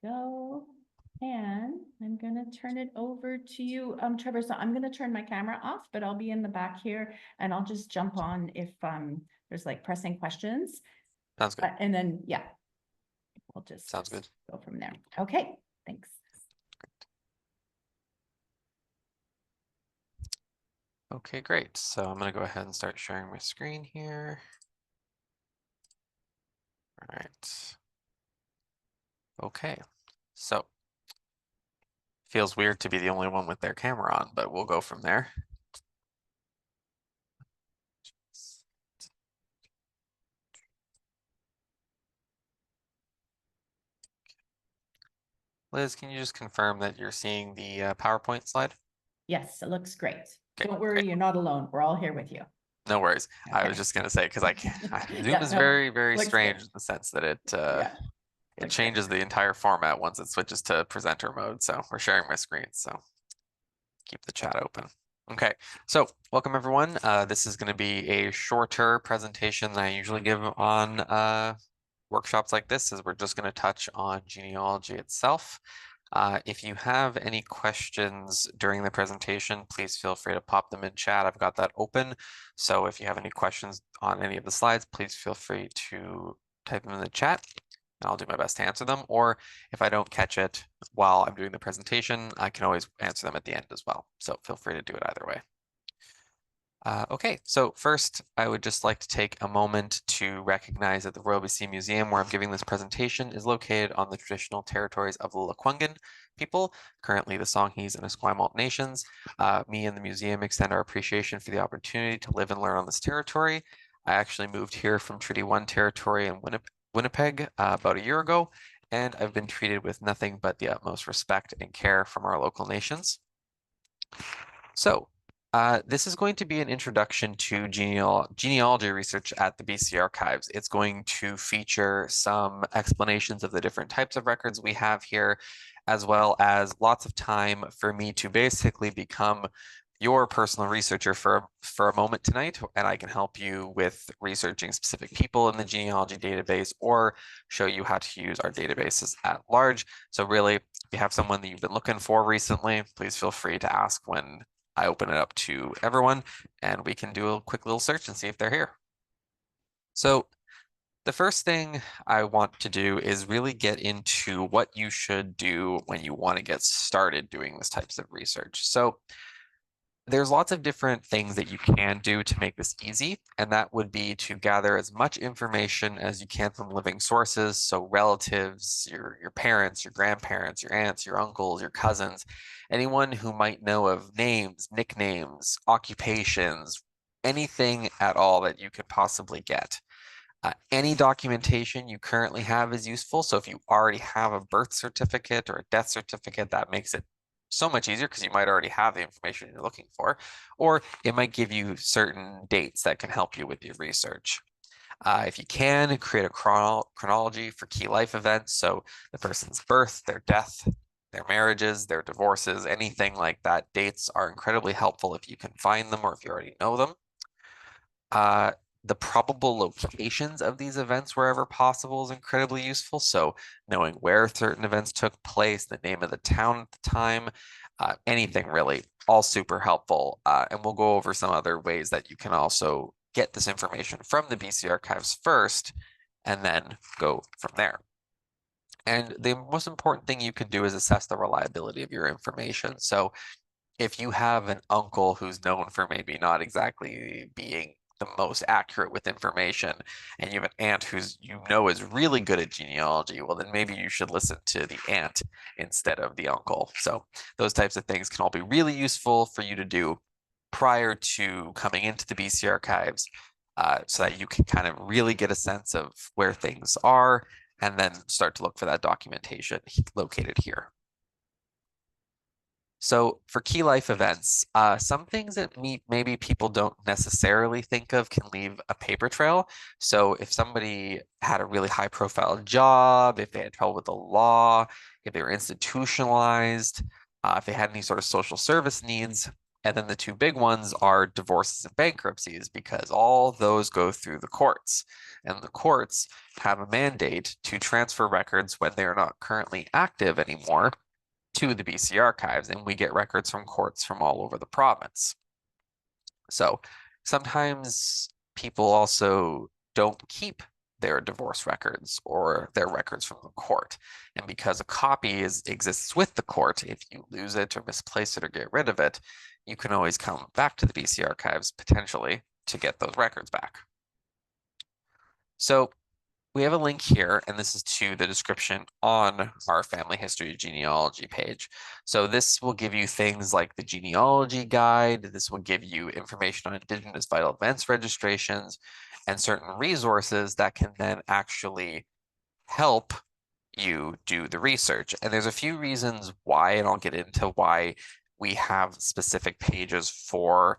go. And I'm gonna turn it over to you, Trevor. So I'm gonna turn my camera off, but I'll be in the back here and I'll just jump on if there's like pressing questions. Sounds good. And then, yeah, we'll just Sounds good. go from there. Okay, thanks. Okay, great. So I'm going to go ahead and start sharing my screen here. All right. Okay, so feels weird to be the only one with their camera on, but we'll go from there. Liz, can you just confirm that you're seeing the PowerPoint slide? Yes, it looks great. Okay, Don't worry, great. you're not alone. We're all here with you. No worries. I Okay. was just going to say, because Zoom Yeah, is no, very, very looks strange good. in the sense that it Yeah, it looks good. changes the entire format once it switches to presenter mode. So we're sharing my screen, so keep the chat open. Okay, so welcome everyone. This is going to be a shorter presentation than I usually give on workshops like this, as we're just going to touch on genealogy itself. If you have any questions during the presentation, please feel free to pop them in chat. I've got that open. So if you have any questions on any of the slides, please feel free to type them in the chat and I'll do my best to answer them. Or if I don't catch it while I'm doing the presentation, I can always answer them at the end as well. So feel free to do it either way. Okay, so first, I would just like to take a moment to recognize that the Royal BC Museum, where I'm giving this presentation, is located on the traditional territories of the Lekwungen people, currently the Songhees and Esquimalt nations. Me and the museum extend our appreciation for the opportunity to live and learn on this territory. I actually moved here from Treaty 1 territory in Winnipeg about a year ago, and I've been treated with nothing but the utmost respect and care from our local nations. So, this is going to be an introduction to genealogy research at the BC Archives. It's going to feature some explanations of the different types of records we have here, as well as lots of time for me to basically become your personal researcher for a moment tonight, and I can help you with researching specific people in the genealogy database or show you how to use our databases at large. So really, if you have someone that you've been looking for recently, please feel free to ask when I open it up to everyone, and we can do a quick little search and see if they're here. So the first thing I want to do is really get into what you should do when you want to get started doing this types of research. So there's lots of different things that you can do to make this easy, and that would be to gather as much information as you can from living sources, so relatives, your parents, your grandparents, your aunts, your uncles, your cousins, anyone who might know of names, nicknames, occupations, anything at all that you could possibly get. Any documentation you currently have is useful. So if you already have a birth certificate or a death certificate, that makes it so much easier because you might already have the information you're looking for, or it might give you certain dates that can help you with your research. If you can, create a chronology for key life events. So the person's birth, their death, their marriages, their divorces, anything like that. Dates are incredibly helpful if you can find them or if you already know them. The probable locations of these events wherever possible is incredibly useful. So knowing where certain events took place, the name of the town at the time, anything really, all super helpful. And we'll go over some other ways that you can also get this information from the BC Archives first, and then go from there. And the most important thing you can do is assess the reliability of your information. So if you have an uncle who's known for maybe not exactly being the most accurate with information, and you have an aunt who's is really good at genealogy, well then maybe you should listen to the aunt instead of the uncle. So those types of things can all be really useful for you to do prior to coming into the BC Archives, so that you can kind of really get a sense of where things are and then start to look for that documentation located here. So for key life events, some things that maybe people don't necessarily think of can leave a paper trail. So if somebody had a really high profile job, if they had trouble with the law, if they were institutionalized, if they had any sort of social service needs, And then the two big ones are divorces and bankruptcies, because all those go through the courts. And the courts have a mandate to transfer records when they are not currently active anymore to the BC archives, and we get records from courts from all over the province. So sometimes people also don't keep their divorce records or their records from the court. And because a copy exists with the court, if you lose it or misplace it or get rid of it, you can always come back to the BC archives potentially to get those records back. So we have a link here, and this is to the description on our family history genealogy page. So this will give you things like the genealogy guide. This will give you information on Indigenous vital events registrations and certain resources that can then actually help you do the research. And there's a few reasons why, and I'll get into why we have specific pages for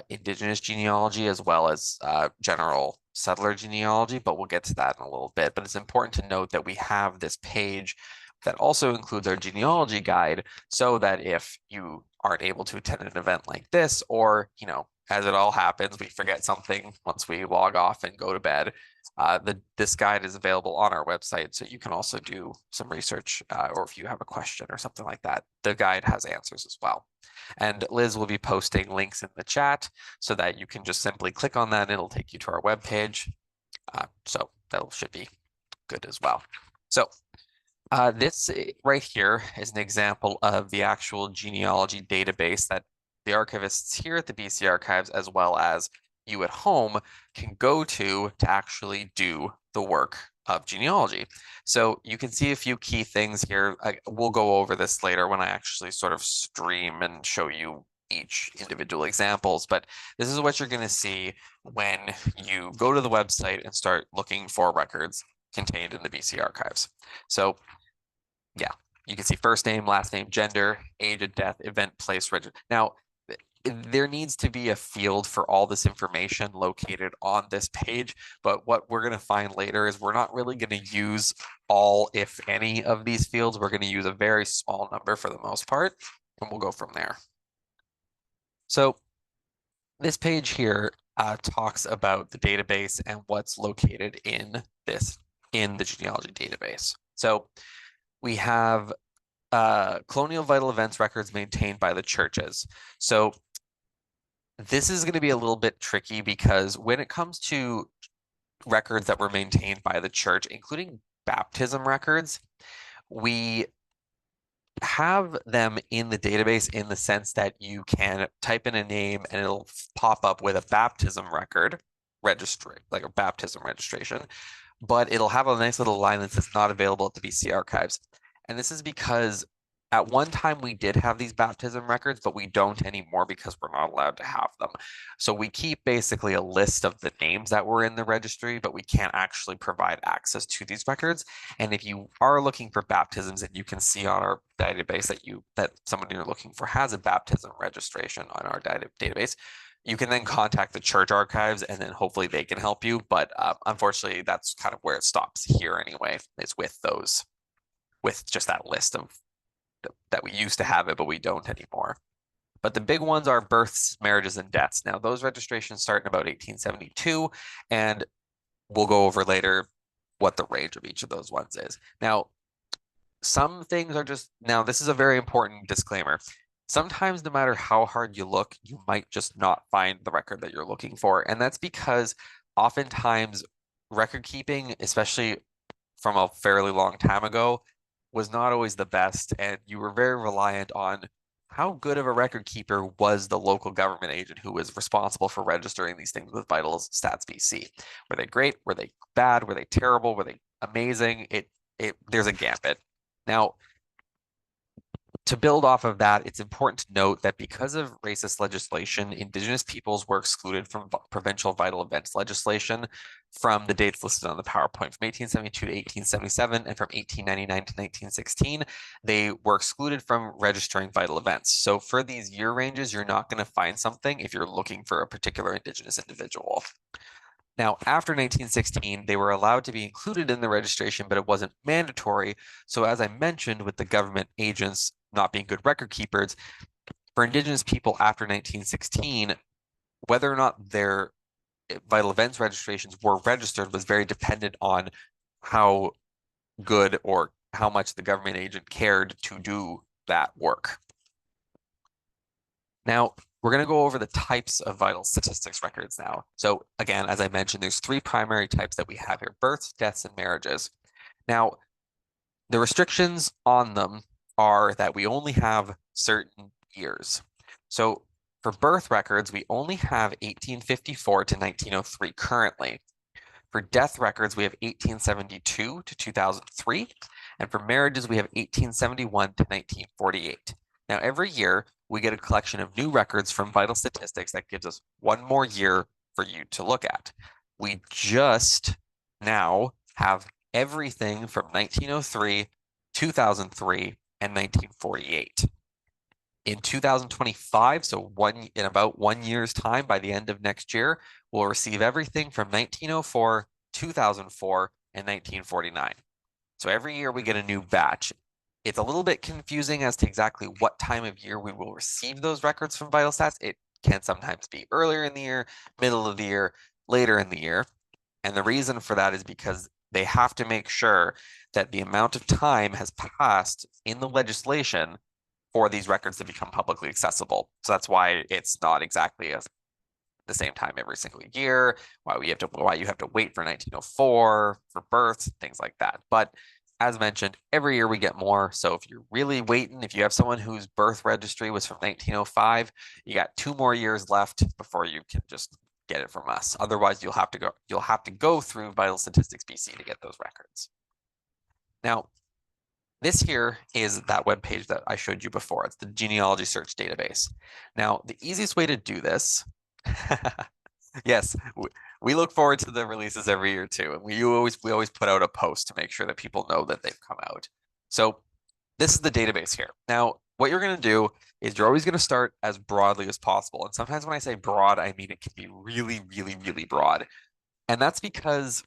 Indigenous genealogy as well as general settler genealogy, but we'll get to that in a little bit. But it's important to note that we have this page that also includes our genealogy guide, so that if you aren't able to attend an event like this, or, you know, as it all happens, we forget something once we log off and go to bed, this guide is available on our website, so you can also do some research, or if you have a question or something like that, the guide has answers as well. And Liz will be posting links in the chat so that you can just simply click on that and it'll take you to our webpage. So that should be good as well. So this right here is an example of the actual genealogy database that the archivists here at the BC Archives, as well as you at home, can go to actually do the work of genealogy. So you can see a few key things here. We'll go over this later when I actually sort of stream and show you each individual examples, but this is what you're going to see when you go to the website and start looking for records contained in the BC Archives. So yeah, you can see first name, last name, gender, age of death, event, place, register. Now, there needs to be a field for all this information located on this page, but what we're going to find later is we're not really going to use all, if any, of these fields. We're going to use a very small number for the most part, and we'll go from there. So this page here talks about the database and what's located in the genealogy database. So we have colonial vital events records maintained by the churches. So this is going to be a little bit tricky, because when it comes to records that were maintained by the church, including baptism records, we have them in the database in the sense that you can type in a name and it'll pop up with a baptism record registry, like a baptism registration, but it'll have a nice little line that says not available at the BC Archives. And this is because at one time we did have these baptism records, but we don't anymore because we're not allowed to have them. So we keep basically a list of the names that were in the registry, but we can't actually provide access to these records. And if you are looking for baptisms, and you can see on our database that someone you're looking for has a baptism registration on our database, you can then contact the church archives, and then hopefully they can help you. But unfortunately, that's kind of where it stops here anyway, is with just that list of that we used to have it, but we don't anymore. But the big ones are births, marriages, and deaths. Now, those registrations start in about 1872, and we'll go over later what the range of each of those ones is. Now, some things are this is a very important disclaimer. Sometimes, no matter how hard you look, you might just not find the record that you're looking for. And that's because oftentimes record keeping, especially from a fairly long time ago, was not always the best, and you were very reliant on how good of a record keeper was the local government agent who was responsible for registering these things with Vital Stats BC. Were they great? Were they bad? Were they terrible? Were they amazing? There's a gambit. Now, to build off of that, it's important to note that because of racist legislation, Indigenous peoples were excluded from provincial vital events legislation from the dates listed on the PowerPoint. From 1872 to 1877 and from 1899 to 1916, they were excluded from registering vital events. So for these year ranges, you're not going to find something if you're looking for a particular Indigenous individual. Now, after 1916, they were allowed to be included in the registration, but it wasn't mandatory. So as I mentioned, with the government agents not being good record keepers, For Indigenous people after 1916, whether or not their vital events registrations were registered was very dependent on how good or how much the government agent cared to do that work. Now, we're going to go over the types of vital statistics records now. So again, as I mentioned, there's three primary types that we have here: births, deaths, and marriages. Now, the restrictions on them are that we only have certain years. So for birth records, we only have 1854 to 1903 currently. For death records, we have 1872 to 2003. And for marriages, we have 1871 to 1948. Now, every year, we get a collection of new records from Vital Statistics that gives us one more year for you to look at. We just now have everything from 1903, 2003, and 1948. In 2025, so in about 1 year's time, by the end of next year, we'll receive everything from 1904, 2004, and 1949. So every year we get a new batch. It's a little bit confusing as to exactly what time of year we will receive those records from Vital Stats. It can sometimes be earlier in the year, middle of the year, later in the year. And the reason for that is because they have to make sure that the amount of time has passed in the legislation for these records to become publicly accessible. So that's why it's not exactly the same time every single year, why you have to wait for 1904 for births, things like that. But as mentioned, every year we get more. So if you're really waiting, if you have someone whose birth registry was from 1905, you got 2 more years left before you can just get it from us. Otherwise, you'll have to go through Vital Statistics BC to get those records. Now, this here is that web page that I showed you before. It's the genealogy search database. Now, the easiest way to do this, yes, we look forward to the releases every year too, and we always put out a post to make sure that people know that they've come out. So this is the database here. Now, what you're going to do is you're always going to start as broadly as possible. And sometimes when I say broad, I mean it can be really, really, really broad. And that's because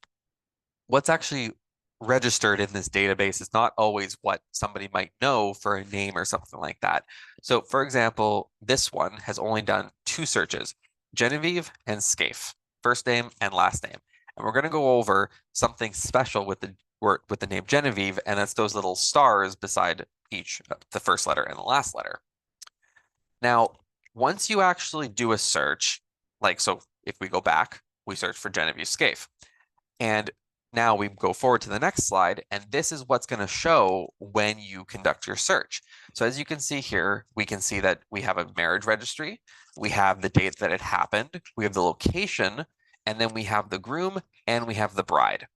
what's actually registered in this database is not always what somebody might know for a name or something like that. So for example, this one has only done 2 searches, Genevieve and Scaife, first name and last name. And we're going to go over something special with the name Genevieve, and that's those little stars beside each, the first letter and the last letter. Now, once you actually do a search, so if we go back, we search for Genevieve Scaife. And now we go forward to the next slide, and this is what's going to show when you conduct your search. So as you can see here, we can see that we have a marriage registry, we have the date that it happened, we have the location, and then we have the groom and we have the bride.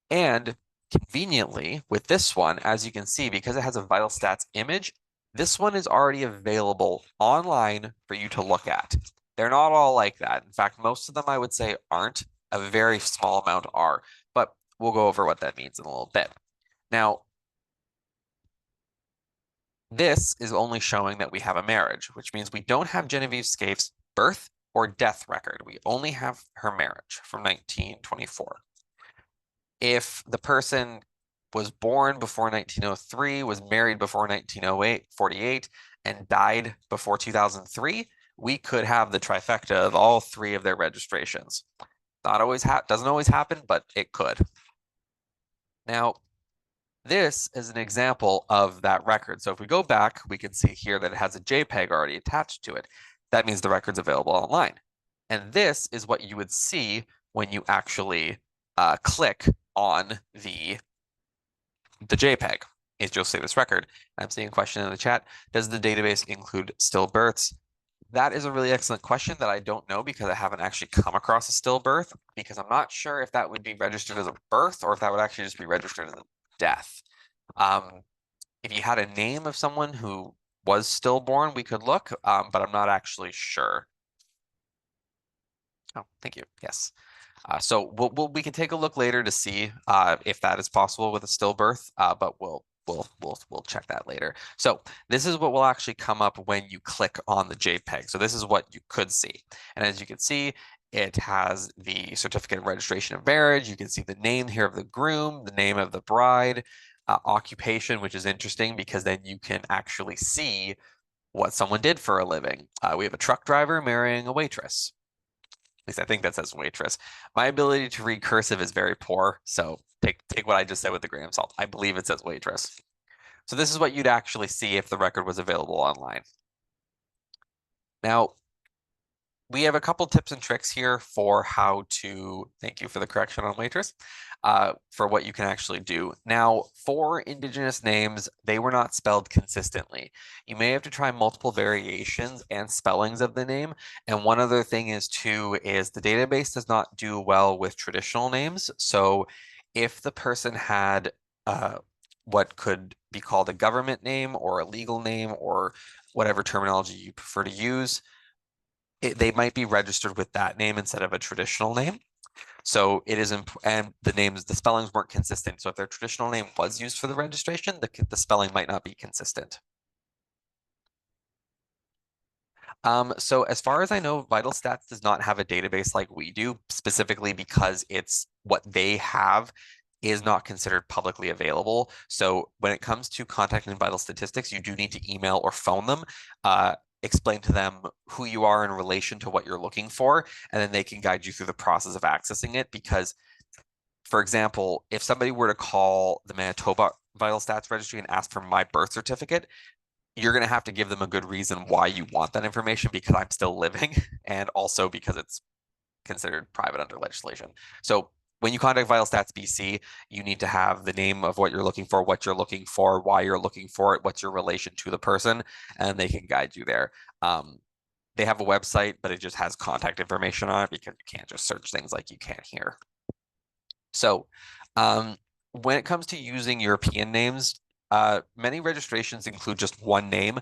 And conveniently, with this one, as you can see, because it has a Vital Stats image, this one is already available online for you to look at. They're not all like that. In fact, most of them I would say aren't. A very small amount are, but we'll go over what that means in a little bit. Now, this is only showing that we have a marriage, which means we don't have Genevieve Scaife's birth or death record. We only have her marriage from 1924. If the person was born before 1903, was married before 1948, and died before 2003, we could have the trifecta of all 3 of their registrations. Doesn't always happen, but it could. Now, this is an example of that record. So if we go back, we can see here that it has a JPEG already attached to it. That means the record's available online. And this is what you would see when you actually click on the JPEG. You'll see this record. I'm seeing a question in the chat. Does the database include stillbirths? That is a really excellent question that I don't know because I haven't actually come across a stillbirth, because I'm not sure if that would be registered as a birth or if that would actually just be registered as a death. If you had a name of someone who was stillborn, we could look, but I'm not actually sure. Oh, thank you. Yes. So we can take a look later to see if that is possible with a stillbirth, but we'll check that later. So this is what will actually come up when you click on the JPEG. So this is what you could see. And as you can see, it has the certificate of registration of marriage. You can see the name here of the groom, the name of the bride, occupation, which is interesting because then you can actually see what someone did for a living. We have a truck driver marrying a waitress. At least I think that says waitress. My ability to read cursive is very poor, so take what I just said with a grain of salt. I believe it says waitress. So this is what you'd actually see if the record was available online. Now, we have a couple tips and tricks here for how to, thank you for the correction on waitress, for what you can actually do. Now, for Indigenous names, they were not spelled consistently. You may have to try multiple variations and spellings of the name. And one other thing is too, is the database does not do well with traditional names. So if the person had what could be called a government name or a legal name or whatever terminology you prefer to use, they might be registered with that name instead of a traditional name. So it is, and the spellings weren't consistent. So if their traditional name was used for the registration, the spelling might not be consistent. So as far as I know, Vital Stats does not have a database like we do, specifically because it's what they have is not considered publicly available. So when it comes to contacting Vital Statistics, you do need to email or phone them, explain to them who you are in relation to what you're looking for, and then they can guide you through the process of accessing it. Because, for example, if somebody were to call the Manitoba Vital Stats Registry and ask for my birth certificate, you're going to have to give them a good reason why you want that information, because I'm still living and also because it's considered private under legislation. So when you contact Vital Stats BC, you need to have the name of what you're looking for, why you're looking for it, what's your relation to the person, and they can guide you there. They have a website, but it just has contact information on it because you can't just search things like you can here. So when it comes to using European names, many registrations include just one name,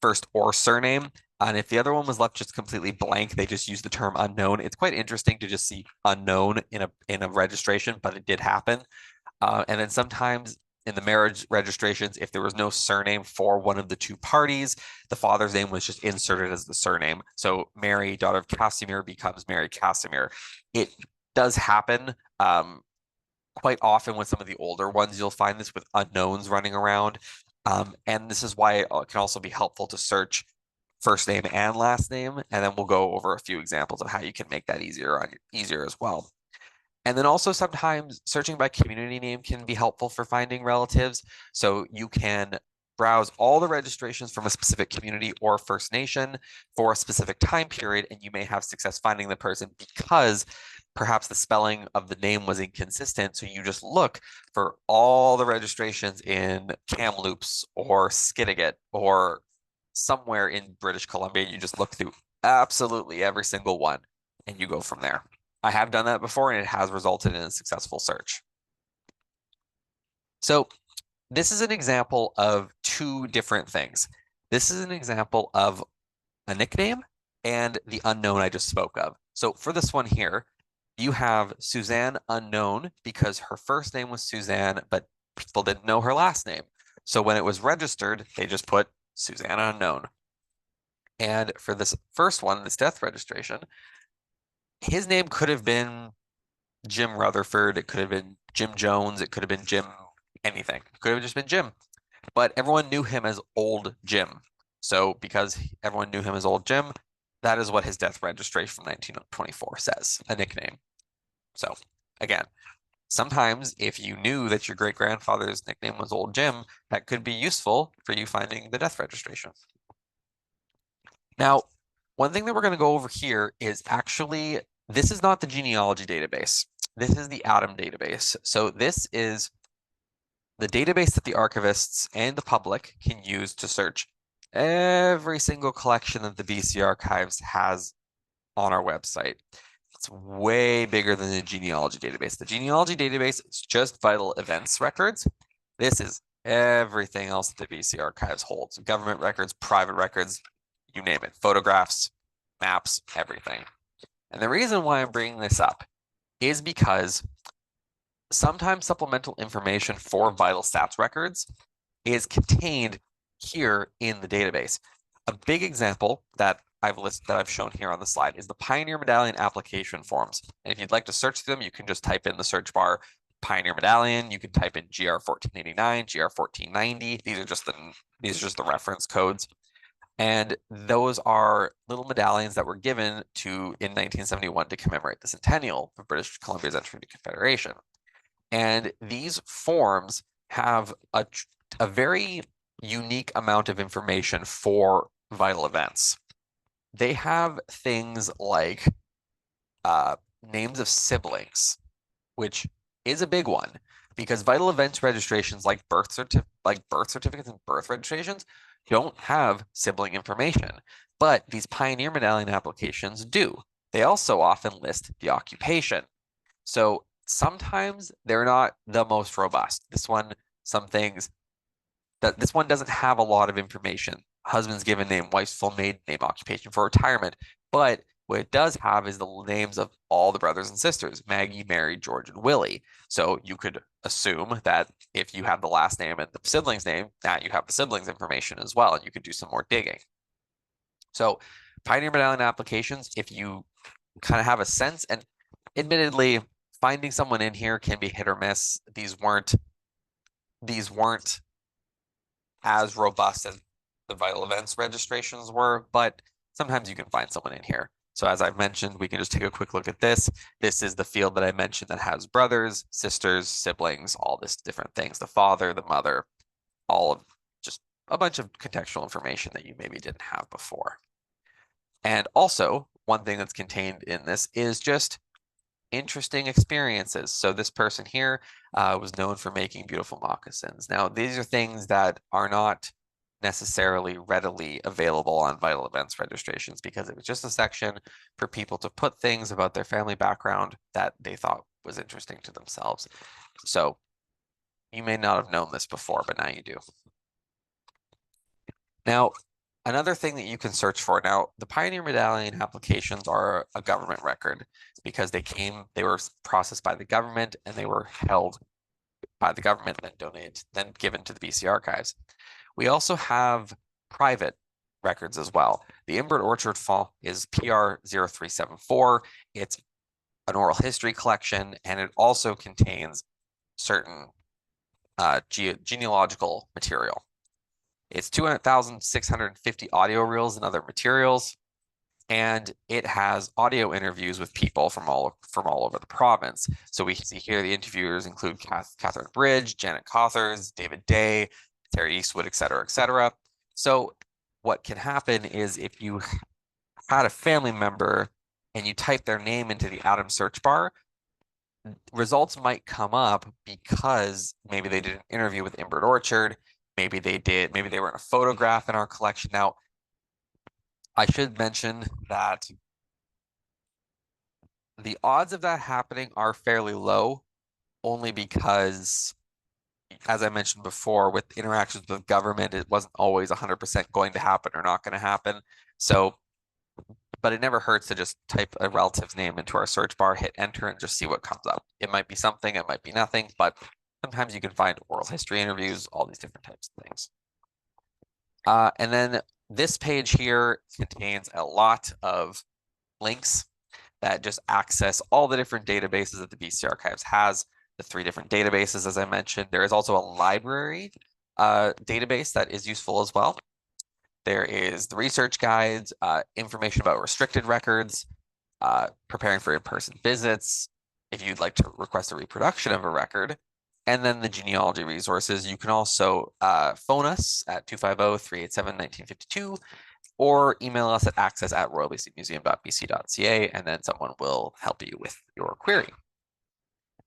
first or surname. And if the other one was left just completely blank, they just use the term unknown. It's quite interesting to just see unknown in a registration, but it did happen. And then sometimes in the marriage registrations, if there was no surname for one of the two parties, the father's name was just inserted as the surname. So Mary, daughter of Casimir, becomes Mary Casimir. It does happen quite often with some of the older ones. You'll find this with unknowns running around. And this is why it can also be helpful to search first name and last name. And then we'll go over a few examples of how you can make that easier as well. And then also sometimes searching by community name can be helpful for finding relatives. So you can browse all the registrations from a specific community or First Nation for a specific time period, and you may have success finding the person because perhaps the spelling of the name was inconsistent. So you just look for all the registrations in Kamloops or Skidegate or somewhere in British Columbia. You just look through absolutely every single one and you go from there. I have done that before and it has resulted in a successful search. So this is an example of two different things. This is an example of a nickname and the unknown I just spoke of. So for this one here, you have Suzanne unknown because her first name was Suzanne, but people didn't know her last name. So when it was registered, they just put Suzanne unknown. And for this first one, this death registration, his name could have been Jim Rutherford. It could have been Jim Jones. It could have been Jim anything. It could have just been Jim. But everyone knew him as Old Jim. So because everyone knew him as Old Jim, that is what his death registration from 1924 says, a nickname. So again, sometimes if you knew that your great-grandfather's nickname was Old Jim, that could be useful for you finding the death registration. Now, one thing that we're going to go over here is actually, this is not the genealogy database. This is the Adam database. So this is the database that the archivists and the public can use to search every single collection that the BC Archives has on our website. It's way bigger than the genealogy database. The genealogy database is just vital events records. This is everything else that the BC Archives holds. Government records, private records, you name it. Photographs, maps, everything. And the reason why I'm bringing this up is because sometimes supplemental information for vital stats records is contained here in the database. A big example that I've shown here on the slide is the Pioneer Medallion application forms. And if you'd like to search them, you can just type in the search bar Pioneer Medallion. You can type in GR 1489, GR 1490. These are just the reference codes. And those are little medallions that were given to in 1971 to commemorate the centennial of British Columbia's entry into Confederation. And these forms have a very unique amount of information for vital events. They have things like names of siblings, which is a big one because vital events registrations like birth certificates and birth registrations don't have sibling information, but these pioneer medallion applications do. They also often list the occupation. So sometimes they're not the most robust. This one doesn't have a lot of information. Husband's given name, wife's full maiden name, occupation for retirement. But what it does have is the names of all the brothers and sisters, Maggie, Mary, George, and Willie. So you could assume that if you have the last name and the sibling's name, that you have the siblings information as well, and you could do some more digging. So Pioneer Medallion applications, if you kind of have a sense, and admittedly, finding someone in here can be hit or miss. These weren't as robust as the vital events registrations were, but sometimes you can find someone in here. So as I've mentioned, we can just take a quick look at this. This is the field that I mentioned that has brothers, sisters, siblings, all this different things, the father, the mother, all of just a bunch of contextual information that you maybe didn't have before. And also, one thing that's contained in this is just interesting experiences. So this person here was known for making beautiful moccasins. Now, these are things that are not necessarily readily available on vital events registrations because it was just a section for people to put things about their family background that they thought was interesting to themselves. So you may not have known this before, but now you do. Now, another thing that you can search for now, the Pioneer Medallion applications are a government record because they were processed by the government and they were held by the government, then donated, then given to the BC Archives. We also have private records as well. The Imbert Orchard Fall is PR 0374. It's an oral history collection, and it also contains certain genealogical material. It's 200,650 audio reels and other materials, and it has audio interviews with people from all over the province. So we see here the interviewers include Catherine Bridge, Janet Cothers, David Day, Terry Eastwood, et cetera, et cetera. So what can happen is if you had a family member and you type their name into the Atom search bar, results might come up because maybe they did an interview with Imbert Orchard, maybe they were in a photograph in our collection. Now, I should mention that the odds of that happening are fairly low, only because, as I mentioned before, with interactions with government, it wasn't always 100% going to happen or not going to happen. So, but it never hurts to just type a relative's name into our search bar, hit enter, and just see what comes up. It might be something, it might be nothing, but sometimes you can find oral history interviews, all these different types of things. And then this page here contains a lot of links that just access all the different databases that the BC Archives has, the 3 different databases, as I mentioned. There is also a library database that is useful as well. There is the research guides, information about restricted records, preparing for in-person visits, if you'd like to request a reproduction of a record, and then the genealogy resources. You can also phone us at 250-387-1952 or email us at access@royalbcmuseum.bc.ca, and then someone will help you with your query.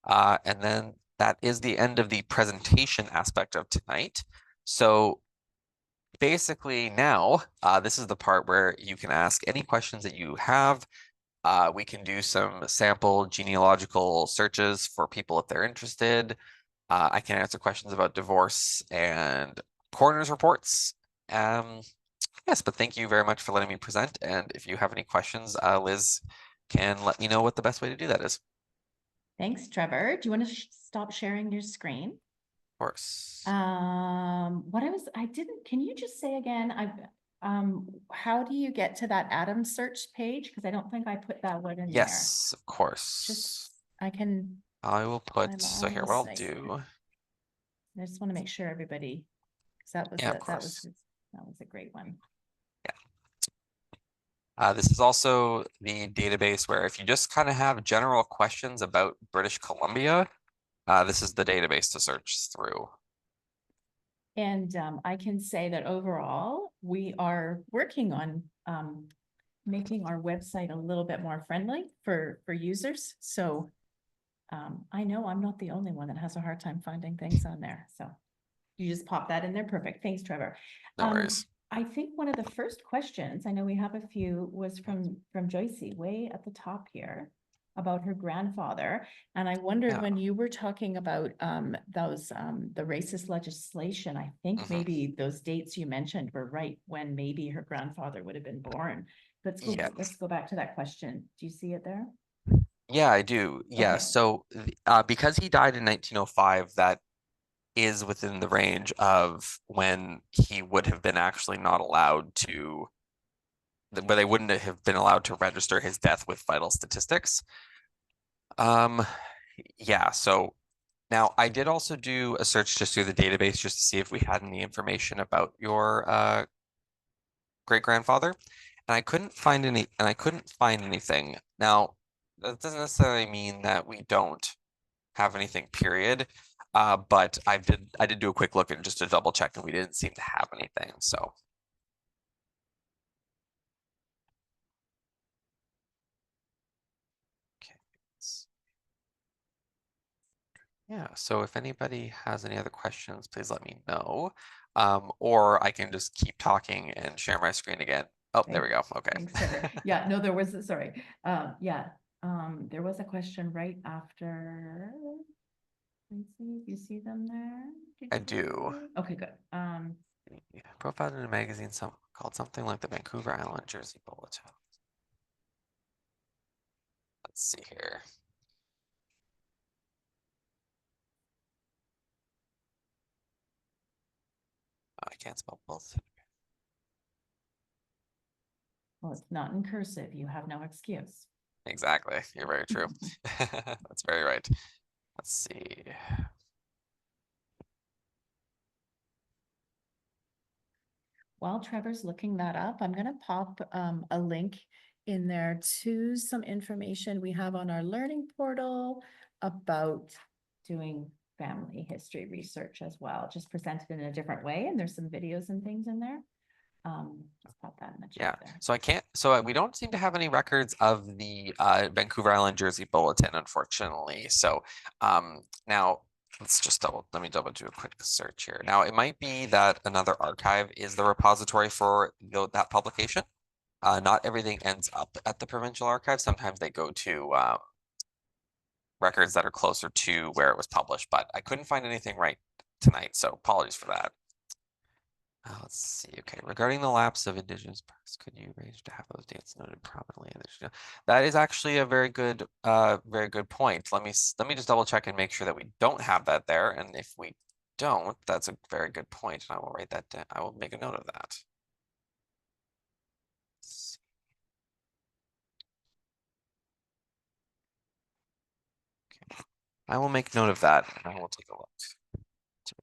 And then that is the end of the presentation aspect of tonight. So basically now, this is the part where you can ask any questions that you have. We can do some sample genealogical searches for people if they're interested. I can answer questions about divorce and coroner's reports. Yes, but thank you very much for letting me present. And if you have any questions, Liz can let me know what the best way to do that is. Thanks, Trevor. Do you want to stop sharing your screen? Of course. Can you just say again, how do you get to that Atom search page? Because I don't think I put that one in there. Yes, of course. I will put, so here, what I'll do. I just want to make sure everybody, because that was Yeah, of course. that was a great one. This is also the database where if you just kind of have general questions about British Columbia, this is the database to search through. And I can say that overall, we are working on making our website a little bit more friendly for users. So I know I'm not the only one that has a hard time finding things on there. So you just pop that in there. Perfect. Thanks, Trevor. No worries. I think one of the first questions, I know we have a few, was from Joycey way at the top here about her grandfather. And I wondered Yeah. when you were talking about those the racist legislation, I think maybe those dates you mentioned were right when maybe her grandfather would have been born. Let's go back to that question. Do you see it there? Yeah, I do. Yeah. Okay. So because he died in 1905, that is within the range of when he would have been actually not allowed to, where they wouldn't have been allowed to register his death with vital statistics. Yeah, so now I did also do a search just through the database just to see if we had any information about your great grandfather, and I couldn't find anything. Now, that doesn't necessarily mean that we don't have anything, period. But I did do a quick look and just to double check, and we didn't seem to have anything. So okay. Yeah, so if anybody has any other questions, please let me know. Or I can just keep talking and share my screen again. Oh, there we go. Okay. Thanks, Trevor. Yeah, no, there was, sorry. Yeah, there was a question right after. Let's see, you see them there? I do. Okay, good. Profiled in a magazine called something like the Vancouver Island Jersey Bulletin. Let's see here. Oh, I can't spell both. Well, it's not in cursive. You have no excuse. Exactly. You're very true. That's very right. Let's see. While Trevor's looking that up, I'm gonna pop a link in there to some information we have on our learning portal about doing family history research as well, just presented in a different way. And there's some videos and things in there. Just pop that in the Yeah, chat there. so I can't, we don't seem to have any records of the Vancouver Island Jersey Bulletin, unfortunately. So now let me double do a quick search here. Now it might be that another archive is the repository for that publication. Not everything ends up at the provincial archive. Sometimes they go to records that are closer to where it was published, but I couldn't find anything right tonight, so apologies for that. Let's see. Okay, regarding the lapse of Indigenous parks, could you arrange to have those dates noted prominently in the? That is actually a very good point. Let me just double check and make sure that we don't have that there. And if we don't, that's a very good point, and I will write that down. I will make a note of that. Okay. I will make note of that, and I will take a look to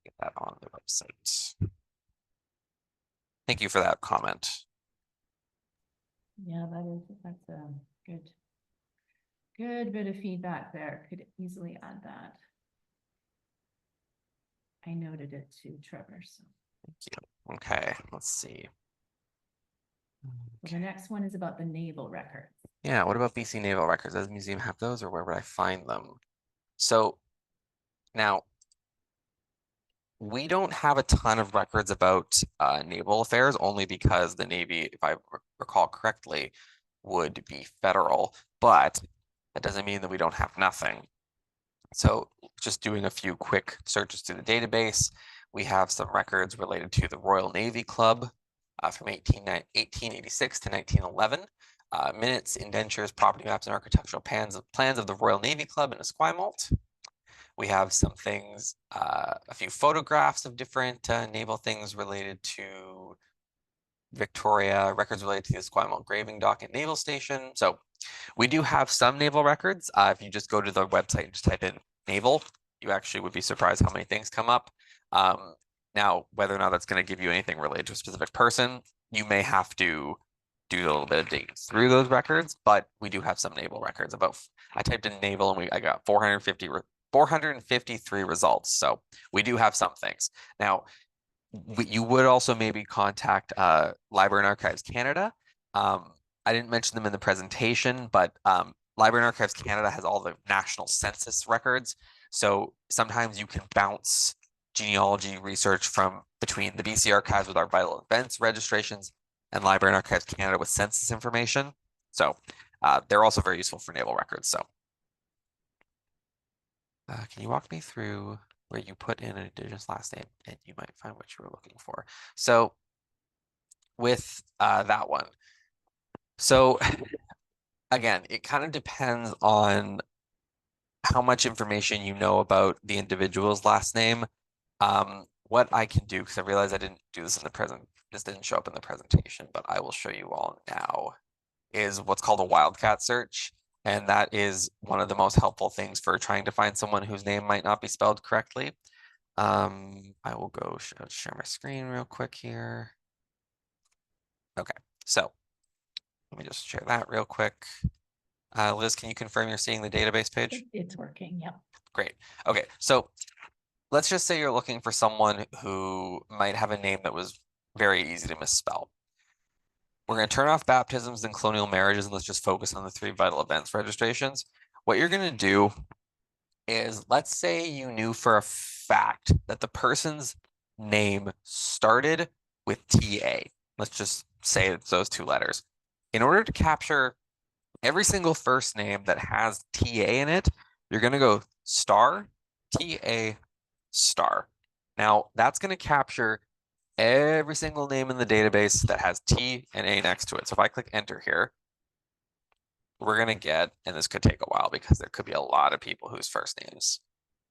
get that on the website. Thank you for that comment. Yeah, that's a good bit of feedback there. Could easily add that. I noted it to Trevor, so. Thank you. Okay, let's see. So the next one is about the naval records. Yeah, what about BC Naval Records? Does the museum have those, or where would I find them? So now we don't have a ton of records about naval affairs, only because the Navy, if I recall correctly, would be federal, but that doesn't mean that we don't have nothing. So just doing a few quick searches through the database, we have some records related to the Royal Navy Club from 1886 to 1911. Minutes, indentures, property maps, and architectural plans of the Royal Navy Club in Esquimalt. We have some things, a few photographs of different naval things related to Victoria, records related to the Esquimalt Graving Dock and Naval Station. So we do have some naval records. If you just go to the website and just type in naval, you actually would be surprised how many things come up. Now, whether or not that's going to give you anything related to a specific person, you may have to do a little bit of digging through those records, but we do have some naval records. I typed in naval and I got 453 results. So we do have some things. Now, you would also maybe contact Library and Archives Canada. I didn't mention them in the presentation, but Library and Archives Canada has all the national census records. So sometimes you can bounce genealogy research from between the BC Archives with our vital events registrations and Library and Archives Canada with census information. So they're also very useful for naval records. So can you walk me through where you put in an indigenous last name and you might find what you were looking for? So with that one, so again, it kind of depends on how much information you know about the individual's last name. What I can do, because I realized I didn't do this in the present, this didn't show up in the presentation, but I will show you all now, is what's called a wildcat search. And that is one of the most helpful things for trying to find someone whose name might not be spelled correctly. I will go share my screen real quick here. Okay, so let me just share that real quick. Liz, can you confirm you're seeing the database page? It's working, yep. Great. Okay, so let's just say you're looking for someone who might have a name that was very easy to misspell. We're going to turn off baptisms and colonial marriages and let's just focus on the 3 vital events registrations. What you're going to do is, let's say you knew for a fact that the person's name started with TA. Let's just say it's those 2 letters. In order to capture every single first name that has TA in it, you're going to go star, TA, star. Now, that's going to capture every single name in the database that has T and A next to it. So if I click enter here, we're going to get, and this could take a while because there could be a lot of people whose first names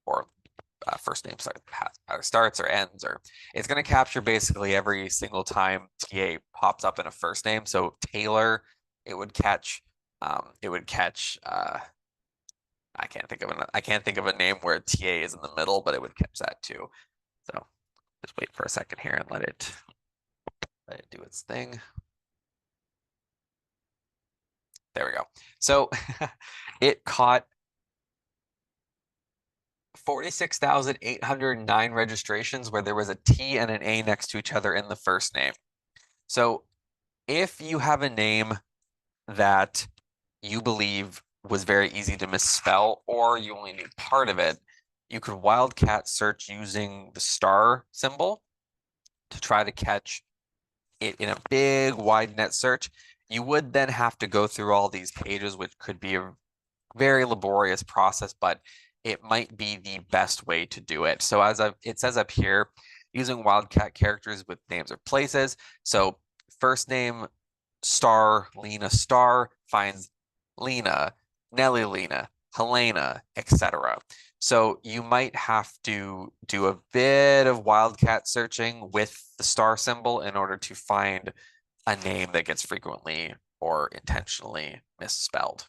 or first name starts or ends, or it's going to capture basically every single time TA pops up in a first name. So Taylor, it would catch I can't think of a name where TA is in the middle, but it would catch that too. So just wait for a second here and let it do its thing. There we go. So it caught 46,809 registrations where there was a T and an A next to each other in the first name. So if you have a name that you believe was very easy to misspell, or you only knew part of it, you could wildcat search using the star symbol to try to catch it in a big wide net search. You would then have to go through all these pages, which could be a very laborious process, but it might be the best way to do it. So it says up here, using wildcat characters with names of places. So first name star Lena star finds Lena, Nelly Lena, Helena, etc. So you might have to do a bit of wildcat searching with the star symbol in order to find a name that gets frequently or intentionally misspelled.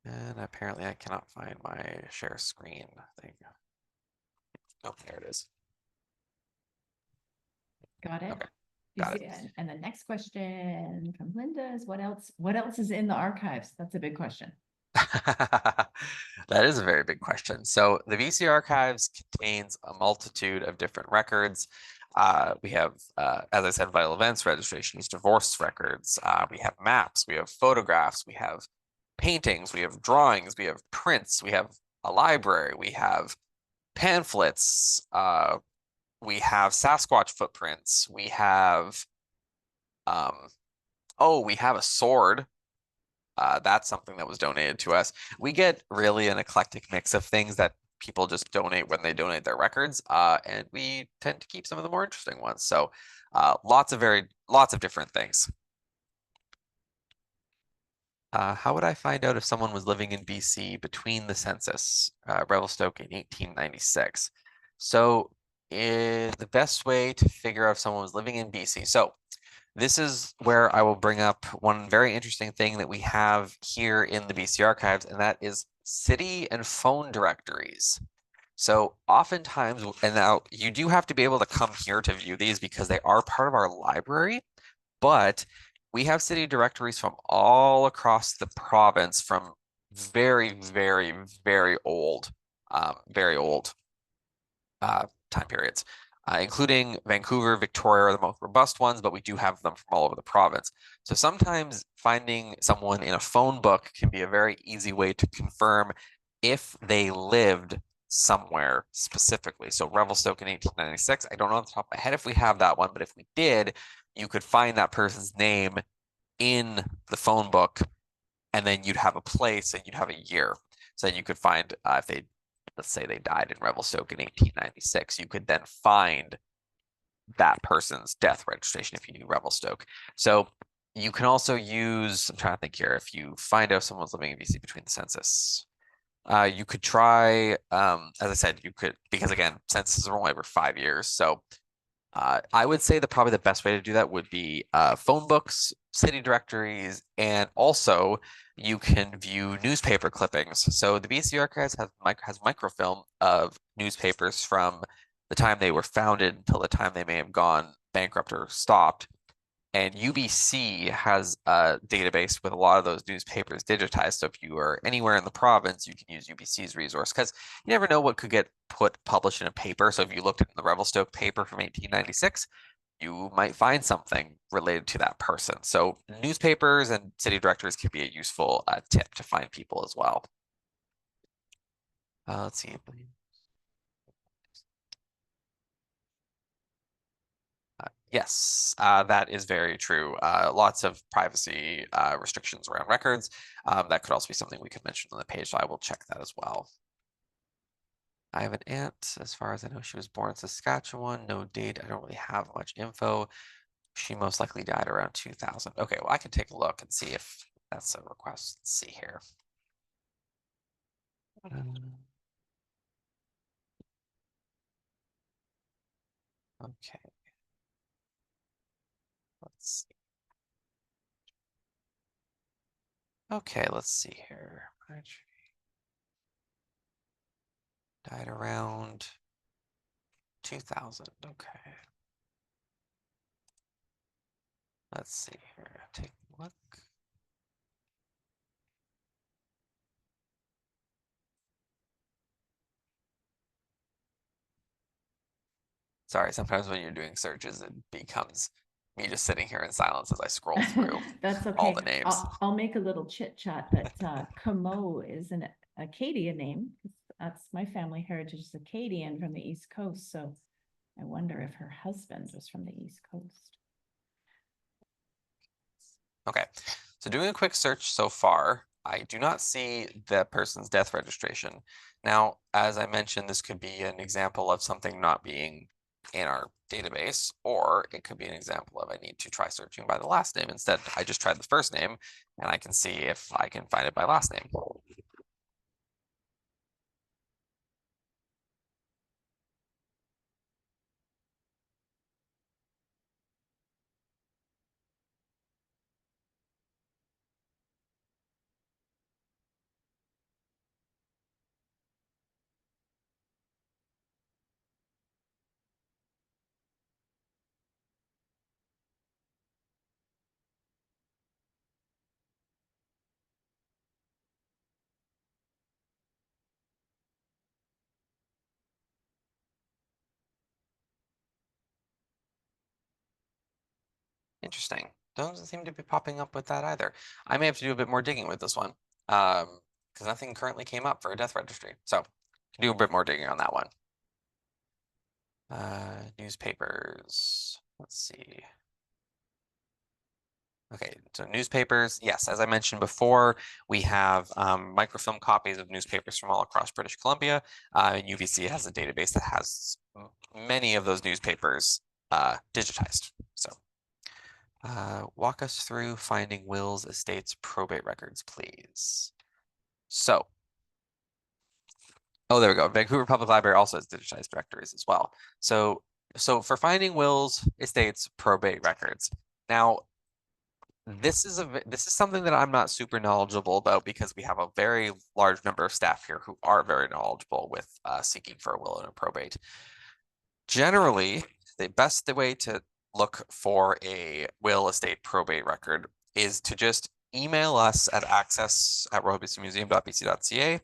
And apparently I cannot find my share screen thing. Oh, there it is. Got it? Okay, got it. And the next question from Linda is what else is in the archives? That's a big question. That is a very big question. So the BC Archives contains a multitude of different records. We have, as I said, vital events, registrations, divorce records. We have maps, we have photographs, we have paintings, we have drawings, we have prints, we have a library, we have pamphlets, we have Sasquatch footprints, we have, we have a sword. That's something that was donated to us. We get really an eclectic mix of things that people just donate when they donate their records, and we tend to keep some of the more interesting ones. So lots of different things. How would I find out if someone was living in BC between the census, Revelstoke in 1896? So the best way to figure out if someone was living in BC. So this is where I will bring up one very interesting thing that we have here in the BC Archives, and that is city and phone directories. So oftentimes, and now you do have to be able to come here to view these because they are part of our library, but we have city directories from all across the province from very, very, very old time periods, including Vancouver, Victoria are the most robust ones, but we do have them from all over the province. So sometimes finding someone in a phone book can be a very easy way to confirm if they lived somewhere specifically. So Revelstoke in 1896, I don't know off the top of my head if we have that one, but if we did, you could find that person's name in the phone book, and then you'd have a place and you'd have a year. So then you could find if they, let's say they died in Revelstoke in 1896, you could then find that person's death registration if you knew Revelstoke. So you can also use, I'm trying to think here, if you find out someone's living in BC between the census, you could try, as I said, you could, because again, censuses are only every 5 years. So I would say that probably the best way to do that would be phone books, city directories, and also you can view newspaper clippings. So the BC Archives has microfilm of newspapers from the time they were founded until the time they may have gone bankrupt or stopped. And UBC has a database with a lot of those newspapers digitized. So if you are anywhere in the province, you can use UBC's resource because you never know what could get published in a paper. So if you looked at the Revelstoke paper from 1896, you might find something related to that person. So newspapers and city directories can be a useful tip to find people as well. Let's see. Yes, that is very true. Lots of privacy restrictions around records. That could also be something we could mention on the page, so I will check that as well. I have an aunt, as far as I know, she was born in Saskatchewan. No date. I don't really have much info. She most likely died around 2000. Okay, well, I can take a look and see if that's a request. Let's see here. Okay. Let's see. Okay, let's see here. Died around 2000. Okay. Let's see here. Take a look. Sorry, sometimes when you're doing searches, it becomes me just sitting here in silence as I scroll through That's all okay. the names. I'll make a little chit chat that Comeau is an Acadian name. That's my family heritage is Acadian from the East Coast. So I wonder if her husband was from the East Coast. Okay, so doing a quick search so far, I do not see the person's death registration. Now, as I mentioned, this could be an example of something not being in our database, or it could be an example of I need to try searching by the last name. Instead, I just tried the first name, and I can see if I can find it by last name. Interesting. Doesn't seem to be popping up with that either. I may have to do a bit more digging with this one, because nothing currently came up for a death registry. So do a bit more digging on that one. Newspapers. Let's see. Okay, so newspapers, yes, as I mentioned before, we have microfilm copies of newspapers from all across British Columbia. And UBC has a database that has many of those newspapers digitized. So walk us through finding wills, estates, probate records, please. So, oh, there we go. Vancouver Public Library also has digitized directories as well. So for finding wills, estates, probate records. Now, this is something that I'm not super knowledgeable about because we have a very large number of staff here who are very knowledgeable with seeking for a will and a probate. Generally, the best way to look for a will, estate, probate record is to just email us at access@royalbcmuseum.bc.ca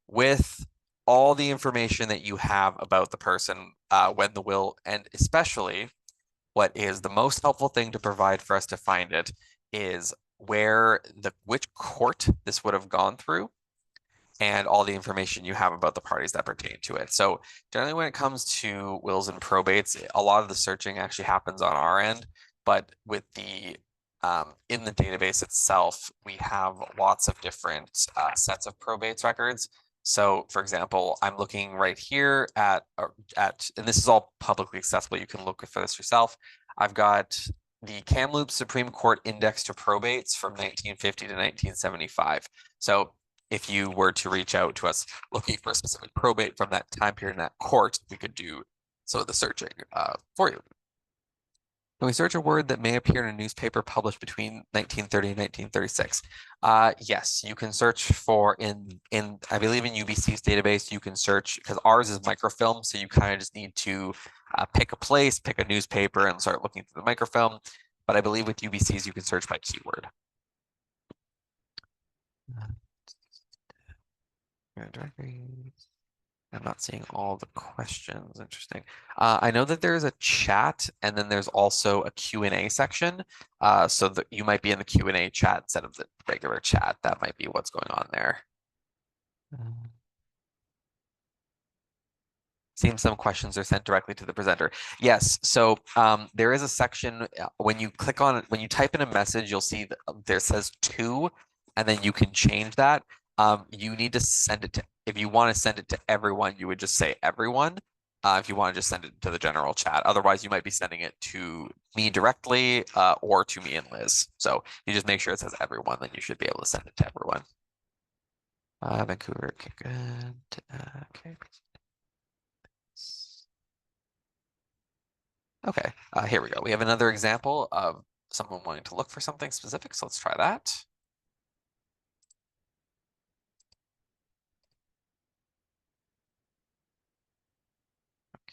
with all the information that you have about the person when the will, and especially what is the most helpful thing to provide for us to find it is which court this would have gone through and all the information you have about the parties that pertain to it. So generally when it comes to wills and probates, a lot of the searching actually happens on our end, but with the in the database itself, we have lots of different sets of probates records. So for example, I'm looking right here at, and this is all publicly accessible. You can look for this yourself. I've got the Kamloops Supreme Court Index to Probates from 1950 to 1975. So if you were to reach out to us looking for a specific probate from that time period in that court, we could do some of the searching for you. Can we search a word that may appear in a newspaper published between 1930 and 1936? Yes, you can search for in I believe in UBC's database, you can search because ours is microfilm, so you kind of just need to pick a place, pick a newspaper, and start looking through the microfilm. But I believe with UBC's, you can search by keyword. I'm not seeing all the questions. Interesting. I know that there's a chat and then there's also a Q&A section. So that you might be in the Q&A chat instead of the regular chat. That might be what's going on there. Seems some questions are sent directly to the presenter. Yes, so there is a section when you click on it, when you type in a message, you'll see that there says to, and then you can change that. You need to send it to, if you want to send it to everyone, you would just say everyone. If you want to just send it to the general chat. Otherwise, you might be sending it to me directly or to me and Liz. So you just make sure it says everyone, then you should be able to send it to everyone. Vancouver, okay, good. Okay. Okay, here we go. We have another example of someone wanting to look for something specific, so let's try that.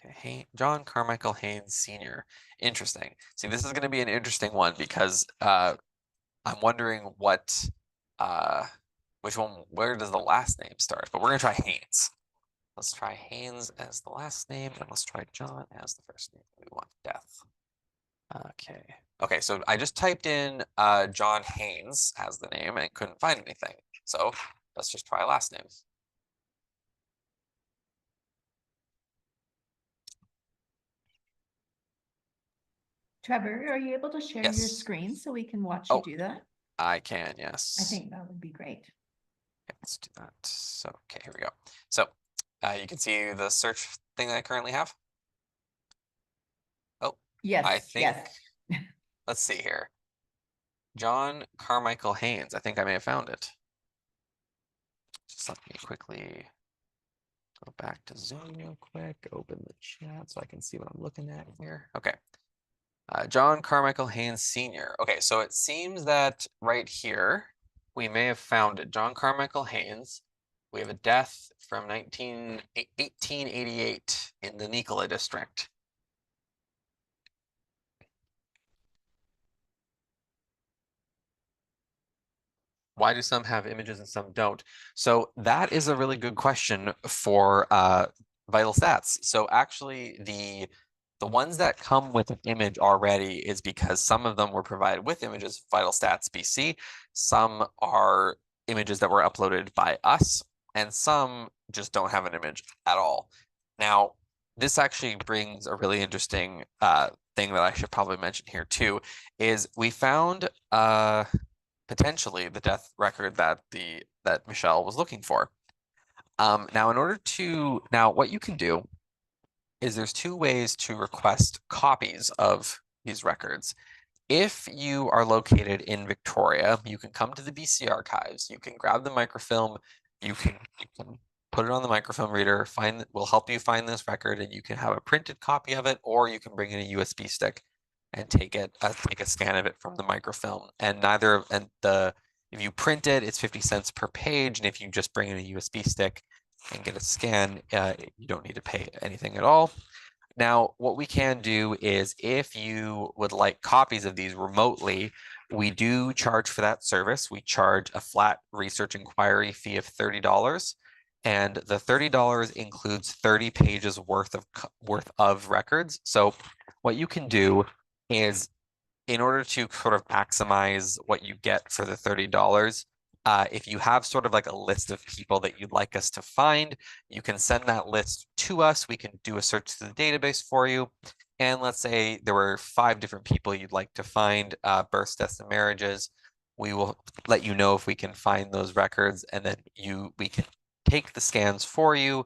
Okay, John Carmichael Haynes Sr. Interesting. See, this is going to be an interesting one because I'm wondering which one, where does the last name start? But we're going to try Haynes. Let's try Haynes as the last name, and let's try John as the first name. We want death. Okay. Okay, so I just typed in John Haynes as the name and couldn't find anything. So let's just try last name. Trevor, are you able to share your Yes. screen so we can watch Oh. you do that? I can, yes. I think that would be great. Okay, let's do that. So, okay, here we go. So you can see the search thing that I currently have. Oh, Yes, I think, yes. let's see here. John Carmichael Haynes. I think I may have found it. Just let me quickly go back to Zoom real quick, open the chat so I can see what I'm looking at here. Okay. John Carmichael Haynes Sr. Okay, so it seems that right here, we may have found it. John Carmichael Haynes. We have a death from 1888 in the Nicola district. Why do some have images and some don't? So that is a really good question for vital stats. So actually the ones that come with an image already is because some of them were provided with images, Vital Stats BC. Some are images that were uploaded by us, and some just don't have an image at all. Now, this actually brings a really interesting thing that I should probably mention here too, is we found potentially the death record that Michelle was looking for. Now, what you can do is there's two ways to request copies of these records. If you are located in Victoria, you can come to the BC archives, you can grab the microfilm, you can put it on the microfilm reader, we'll help you find this record, and you can have a printed copy of it, or you can bring in a USB stick and take a scan of it from the microfilm. And if you print it, it's 50 cents per page, and if you just bring in a USB stick and get a scan, you don't need to pay anything at all. Now, what we can do is if you would like copies of these remotely, we do charge for that service. We charge a flat research inquiry fee of $30. And the $30 includes 30 pages worth of records. So what you can do is, in order to sort of maximize what you get for the $30, if you have sort of like a list of people that you'd like us to find, you can send that list to us. We can do a search through the database for you. And let's say there were 5 different people you'd like to find, births, deaths, and marriages. We will let you know if we can find those records, and then we can take the scans for you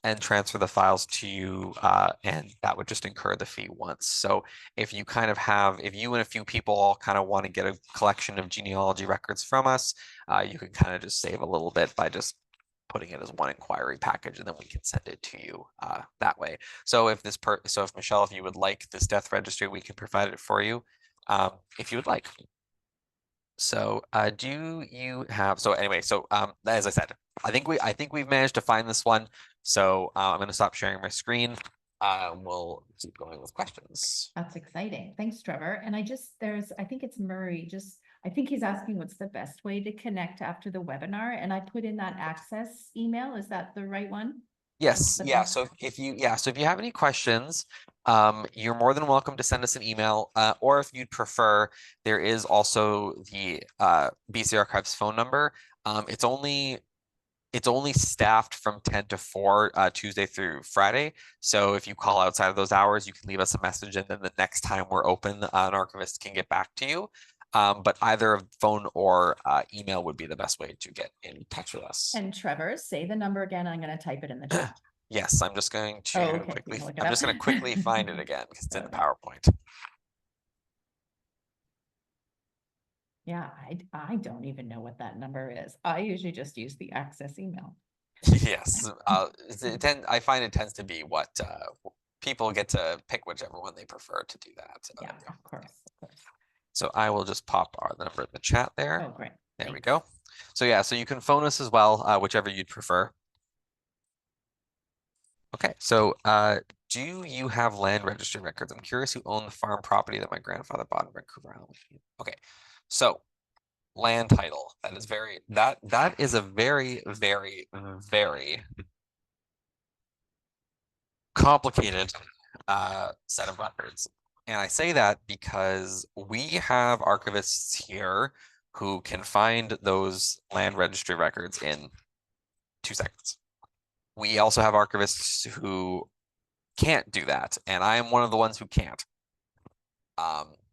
and transfer the files to you, and that would just incur the fee once. So if you and a few people all kind of want to get a collection of genealogy records from us, you can kind of just save a little bit by just putting it as one inquiry package, and then we can send it to you that way. So if Michelle, if you would like this death registry, we can provide it for you if you would like. So do you have, so anyway, so as I said, I think we've managed to find this one. So I'm going to stop sharing my screen. We'll keep going with questions. That's exciting. Thanks, Trevor. And I think it's Murray, I think he's asking what's the best way to connect after the webinar, and I put in that access email. Is that the right one? Yes, the yeah. best- So if you have any questions, you're more than welcome to send us an email, or if you'd prefer, there is also the BC Archives phone number. It's only staffed from 10 to 4 Tuesday through Friday. So if you call outside of those hours, you can leave us a message, and then the next time we're open, an archivist can get back to you. But either phone or email would be the best way to get in touch with us. And Trevor, say the number again. I'm going to type it in the chat. Yes, I'm just going to Okay. quickly find it again because it's in the Okay. PowerPoint. Yeah, I don't even know what that number is. I usually just use the access email. Yes, I find it tends to be what people get to pick whichever one they prefer to do that. Yeah, of course. So I will just pop the number in the chat there. Oh, great. There we Thanks. go. So yeah, so you can phone us as well, whichever you'd prefer. Okay, so do you have land registry records? I'm curious who owned the farm property that my grandfather bought in Vancouver Island. Okay, so land title. That is a very, very, very complicated set of records. And I say that because we have archivists here who can find those land registry records in 2 seconds. We also have archivists who can't do that, and I am one of the ones who can't.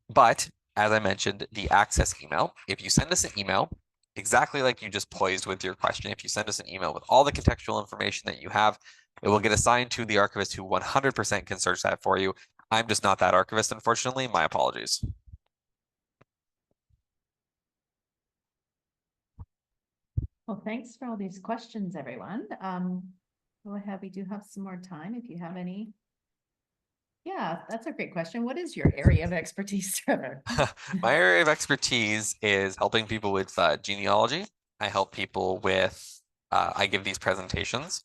But as I mentioned, the access email, if you send us an email, exactly like you just posed with your question, if you send us an email with all the contextual information that you have, it will get assigned to the archivist who 100% can search that for you. I'm just not that archivist, unfortunately. My apologies. Well, thanks for all these questions, everyone. Go ahead, we do have some more time if you have any. Yeah, that's a great question. What is your area of expertise, Trevor? My area of expertise is helping people with genealogy. I help people with, I give these presentations.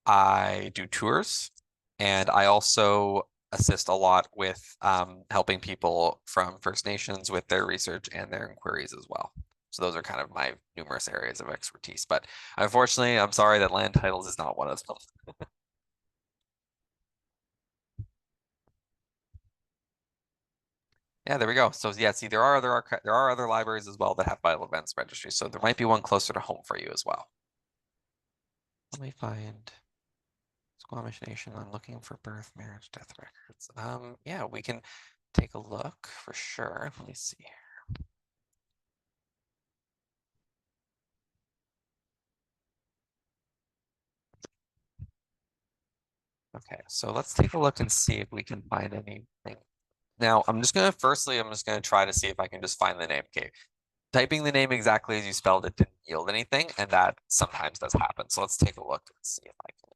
I do tours, and I also assist a lot with helping people from First Nations with their research and their inquiries as well. So those are kind of my numerous areas of expertise. But unfortunately, I'm sorry that land titles is not one of them. Yeah, there we go. So yeah, see, there are other libraries as well that have vital events registries. So there might be one closer to home for you as well. Let me find Squamish Nation. I'm looking for birth, marriage, death records. Yeah, we can take a look for sure. Let me see here. Okay, so let's take a look and see if we can find anything. Now, I'm just gonna try to see if I can just find the name. Okay, typing the name exactly as you spelled it didn't yield anything, and that sometimes does happen. So let's take a look and see if I can.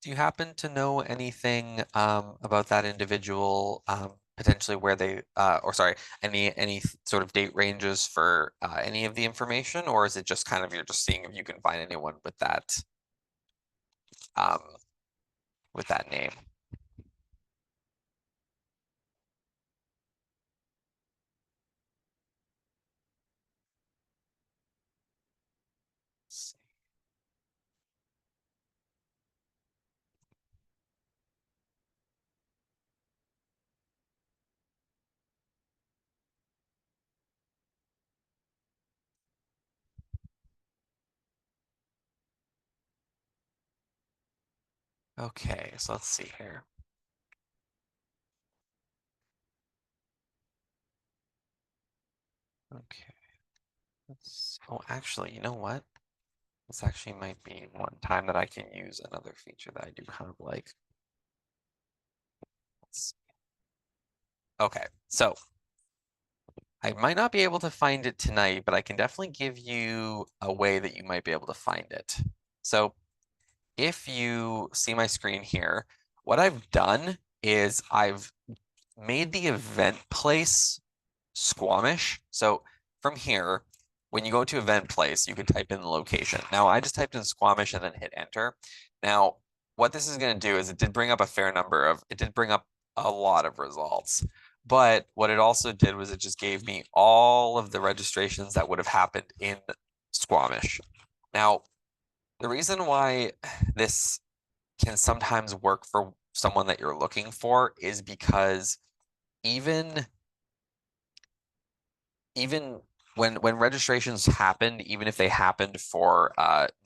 Do you happen to know anything about that individual, potentially where they, or sorry, any sort of date ranges for any of the information, or is it just kind of you're just seeing if you can find anyone um, with that name? Let's see. Okay, so let's see here. Okay. Oh, actually, you know what? This actually might be one time that I can use another feature that I do kind of like. Let's Okay, so I might not be able to find it tonight, but I can definitely give you a way that you might be able to find it. So if you see my screen here, what I've done is I've made the event place Squamish. So from here, when you go to event place, you can type in the location. Now I just typed in Squamish and then hit enter. Now, what this is going to do is it did bring up it did bring up a lot of results. But what it also did was it just gave me all of the registrations that would have happened in Squamish. Now, the reason why this can sometimes work for someone that you're looking for is because even even when registrations happened, even if they happened for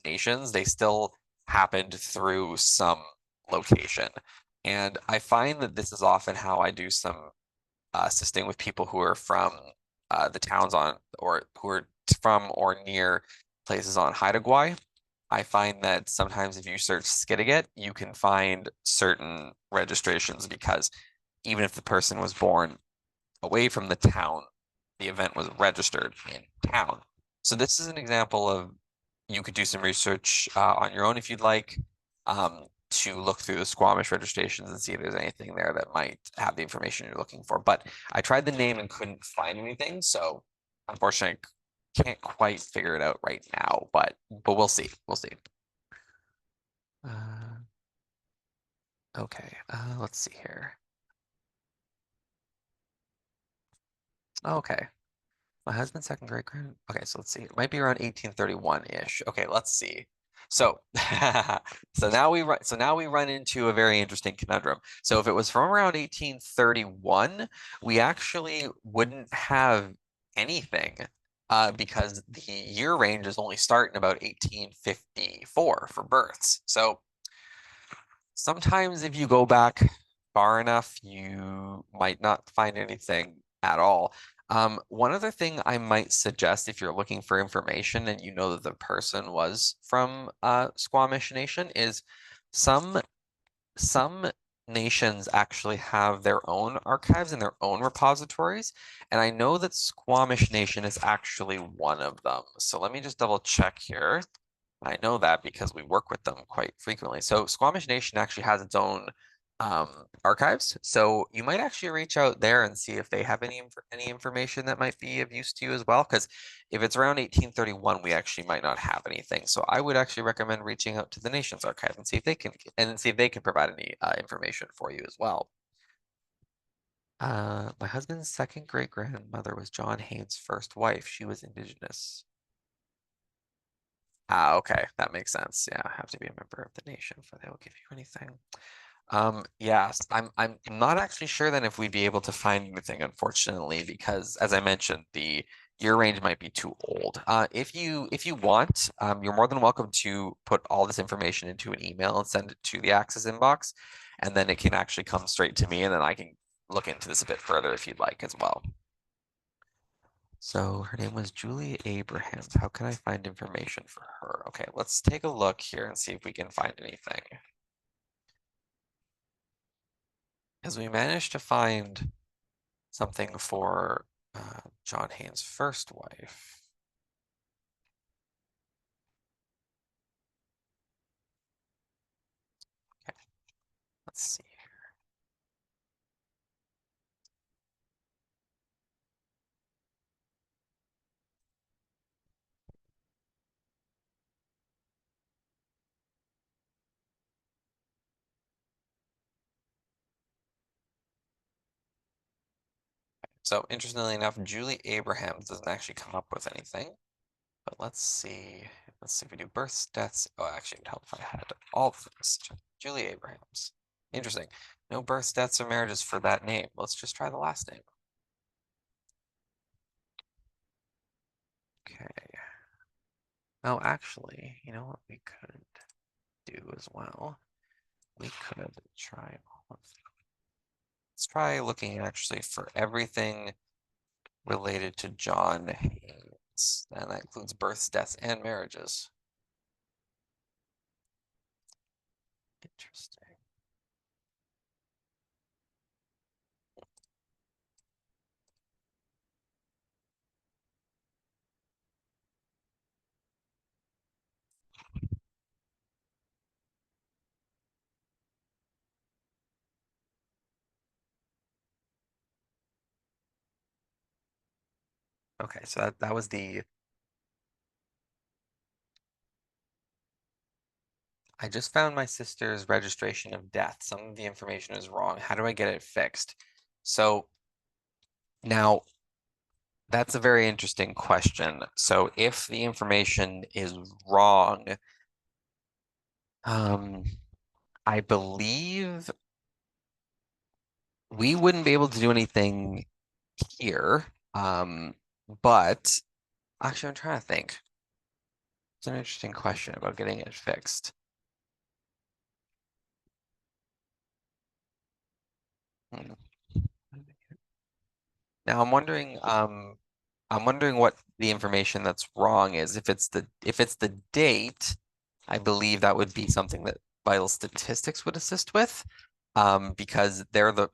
nations, they still happened through some location. And I find that this is often how I do some assisting with people who are from the towns on or who are from or near places on Haida Gwaii. I find that sometimes if you search Skidegate, you can find certain registrations because even if the person was born away from the town, the event was registered in town. So this is an example of you could do some research on your own if you'd like to look through the Squamish registrations and see if there's anything there that might have the information you're looking for. But I tried the name and couldn't find anything, so unfortunately, I can't quite figure it out right now. But we'll see. We'll see. Uh, okay, let's see here. Okay. My husband's second great grand. Okay, so let's see. It might be around 1831-ish. Okay, let's see. So, so now we run into a very interesting conundrum. So if it was from around 1831, we actually wouldn't have anything because the year range is only starting about 1854 for births. So sometimes if you go back far enough, you might not find anything at all. One other thing I might suggest if you're looking for information and you know that the person was from Squamish Nation is some some nations actually have their own archives and their own repositories. And I know that Squamish Nation is actually one of them. So let me just double check here. I know that because we work with them quite frequently. So Squamish Nation actually has its own archives. So you might actually reach out there and see if they have any information that might be of use to you as well. Because if it's around 1831, we actually might not have anything. So I would actually recommend reaching out to the Nation's archive and see if they can provide any information for you as well. My husband's second great grandmother was John Haynes' first wife. She was Indigenous. Ah, okay, that makes sense. Yeah, have to be a member of the nation for they will give you anything. Yes, I'm not actually sure then if we'd be able to find anything, unfortunately, because as I mentioned, the year range might be too old. If you want, you're more than welcome to put all this information into an email and send it to the Access inbox, and then it can actually come straight to me, and then I can look into this a bit further if you'd like as well. So her name was Julie Abrahams. How can I find information for her? Okay, let's take a look here and see if we can find anything. Because we managed to find something for John Haynes' first wife. Okay. Let's see. So interestingly enough, Julie Abrahams doesn't actually come up with anything. But let's see. Let's see if we do births, deaths. Oh, actually, it would help if I had all of this. Julie Abrahams. Interesting. No births, deaths, or marriages for that name. Let's just try the last name. Okay. Oh, actually, you know what we could do as well? We could try all of them. Let's try looking actually for everything related to John Haynes. And that includes births, deaths, and marriages. Interesting. Okay, so that was the I just found my sister's registration of death. Some of the information is wrong. How do I get it fixed? So now that's a very interesting question. So if the information is wrong, I believe we wouldn't be able to do anything here. But actually, I'm trying to think. It's an interesting question about getting it fixed. Hmm. Now I'm wondering what the information that's wrong is. If it's the date, I believe that would be something that Vital Statistics would assist with. Because they're the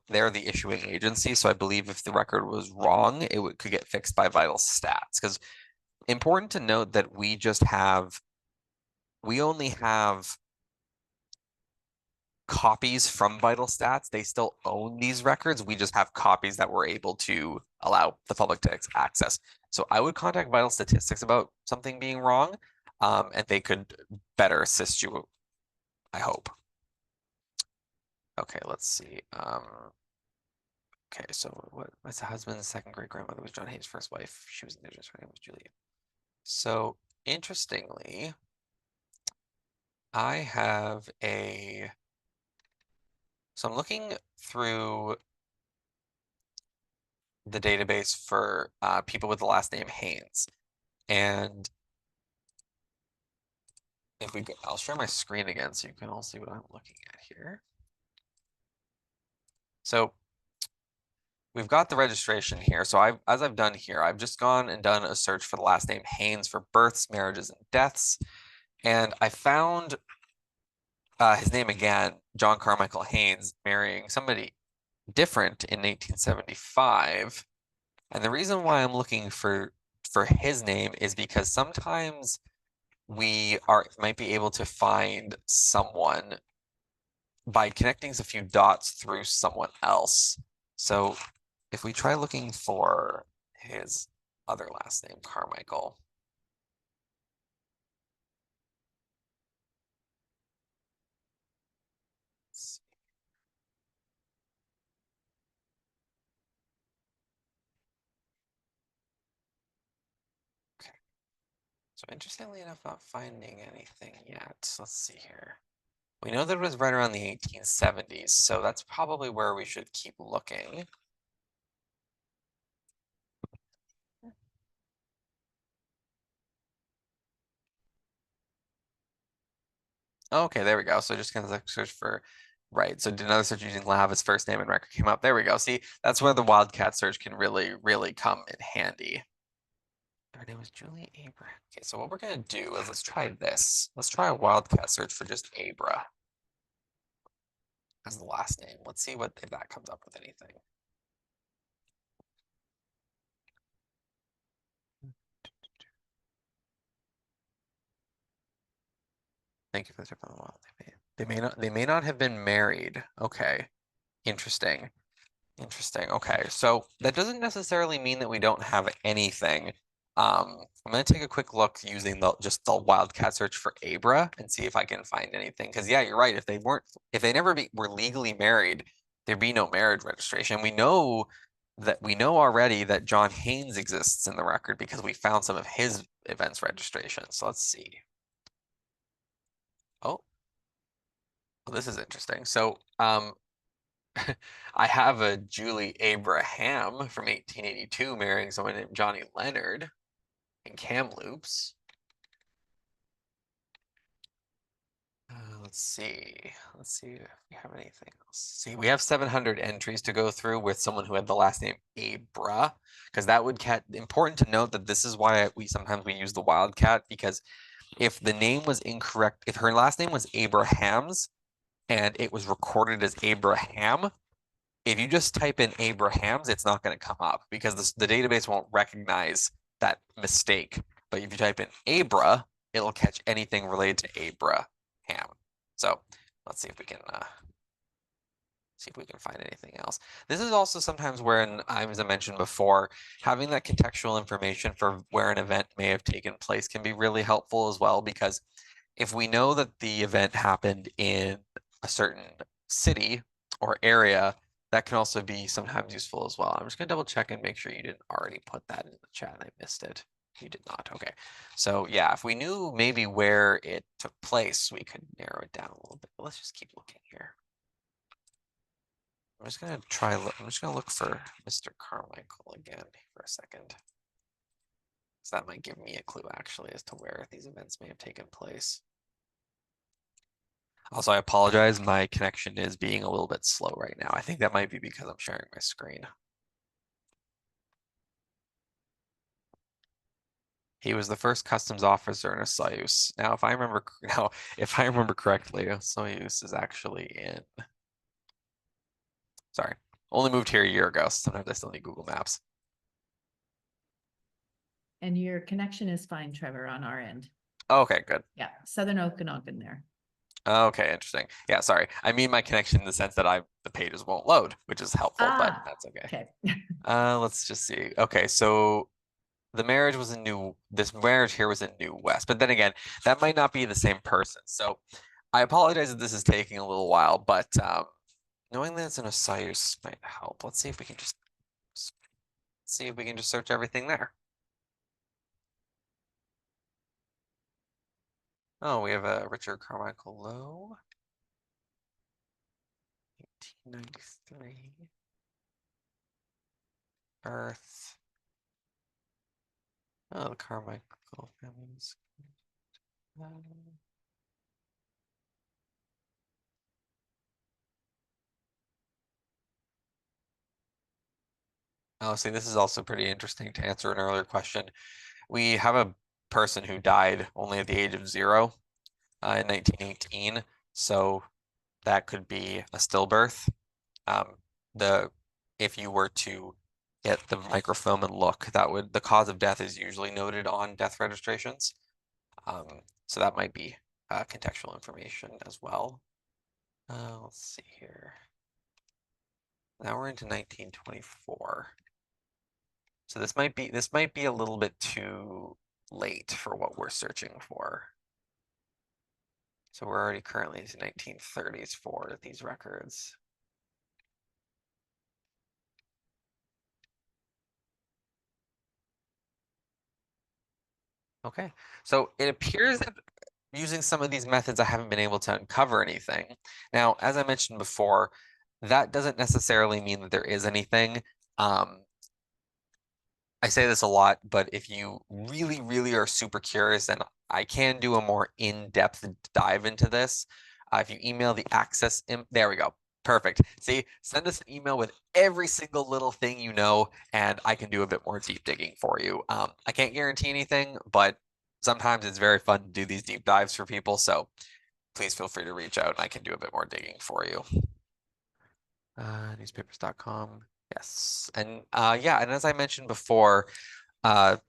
issuing agency. So I believe if the record was wrong, could get fixed by Vital Stats. Because important to note that we only have copies from Vital Stats. They still own these records. We just have copies that we're able to allow the public to access. So I would contact Vital Statistics about something being wrong, and they could better assist you, I hope. Okay, let's see. Okay, so what was the husband's second great grandmother was John Hayes' first wife. She was Indigenous, her name was Julia. So interestingly, I have so I'm looking through the database for people with the last name Haynes. And if we go, I'll share my screen again so you can all see what I'm looking at here. So we've got the registration here. So as I've done here, I've just gone and done a search for the last name Haynes for births, marriages, and deaths. And I found his name again, John Carmichael Haynes, marrying somebody different in 1875. And the reason why I'm looking for his name is because sometimes we might be able to find someone by connecting a few dots through someone else. So if we try looking for his other last name, Carmichael. Okay. So interestingly enough, not finding anything yet. Let's see here. We know that it was right around the 1870s, so that's probably where we should keep looking. Okay, there we go. So just kind of like search for, right. So did another search using lab, his first name and record came up. There we go. See, that's where the wildcat search can really, really come in handy. Her name was Julie Abra. Okay, so what we're gonna do is let's try this. Let's try a wildcat search for just Abra as the last name. Let's see if that comes up with anything. Thank you for the tip on the wild. They may not have been married. Okay. Interesting. Interesting. Okay. So that doesn't necessarily mean that we don't have anything. I'm gonna take a quick look using just the wildcat search for Abra and see if I can find anything. Because yeah, you're right. If they never were legally married, there'd be no marriage registration. We know already that John Haynes exists in the record because we found some of his events registration. So let's see. Oh, well, this is interesting. So I have a Julie Abraham from 1882 marrying someone named Johnny Leonard in Kamloops. Let's see. Let's see if we have anything else. See, we have 700 entries to go through with someone who had the last name Abra, because that would important to note that this is why we sometimes use the wildcat, because if the name was incorrect, if her last name was Abrahams and it was recorded as Abraham, if you just type in Abrahams, it's not going to come up because the database won't recognize that mistake. But if you type in Abra, it'll catch anything related to Abraham. So let's see if we can find anything else. This is also sometimes where, as I mentioned before, having that contextual information for where an event may have taken place can be really helpful as well, because if we know that the event happened in a certain city or area, that can also be sometimes useful as well. I'm just gonna double check and make sure you didn't already put that in the chat and I missed it. You did not. Okay. So yeah, if we knew maybe where it took place, we could narrow it down a little bit. But let's just keep looking here. I'm just gonna look for Mr. Carmichael again for a second. So that might give me a clue actually as to where these events may have taken place. Also, I apologize. My connection is being a little bit slow right now. I think that might be because I'm sharing my screen. He was the first customs officer in a Soyuz. Now, if I remember correctly, Soyuz is actually in. Sorry, only moved here a year ago. So sometimes I still need Google Maps. And your connection is fine, Trevor, on our end. Okay, good. Yeah, Southern Okanagan there. Okay, interesting. Yeah, sorry. I mean my connection in the sense that the pages won't load, which is helpful, but that's okay. Let's just see. Okay, so this marriage here was in New West, but then again, that might not be the same person. So I apologize that this is taking a little while, but knowing that it's in Osiris might help. Let's see if we can just search everything there. Oh, we have a Richard Carmichael Lowe. 1893. Earth. Oh, the Carmichael families. Oh, see, this is also pretty interesting to answer an earlier question. We have a person who died only at the age of 0 in 1918, so that could be a stillbirth. If you were to get the microfilm and look, the cause of death is usually noted on death registrations. So that might be contextual information as well. Let's see here. Now we're into 1924. So this might be a little bit too late for what we're searching for. So we're already currently into 1930s for these records. Okay, so it appears that using some of these methods, I haven't been able to uncover anything. Now, as I mentioned before, that doesn't necessarily mean that there is anything. I say this a lot, but if you really, really are super curious, and I can do a more in-depth dive into this, if you email the access, there we go. Perfect. See, send us an email with every single little thing you know, and I can do a bit more deep digging for you. I can't guarantee anything, but sometimes it's very fun to do these deep dives for people. So please feel free to reach out and I can do a bit more digging for you. Newspapers.com. Yes. And yeah, and as I mentioned before,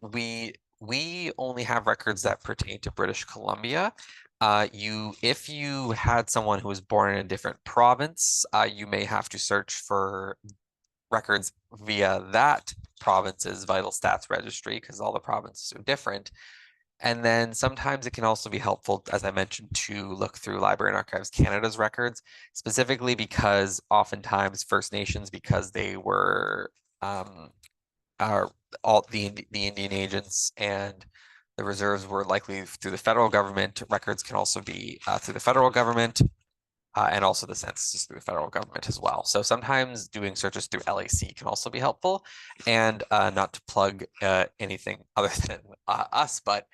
we only have records that pertain to British Columbia. If you had someone who was born in a different province, you may have to search for records via that province's vital stats registry because all the provinces are different. And then sometimes it can also be helpful, as I mentioned, to look through Library and Archives Canada's records, specifically because oftentimes First Nations, because they were are all the Indian agents and the reserves were likely through the federal government. Records can also be through the federal government. And also the census is through the federal government as well. So sometimes doing searches through LAC can also be helpful. And not to plug anything other than us, but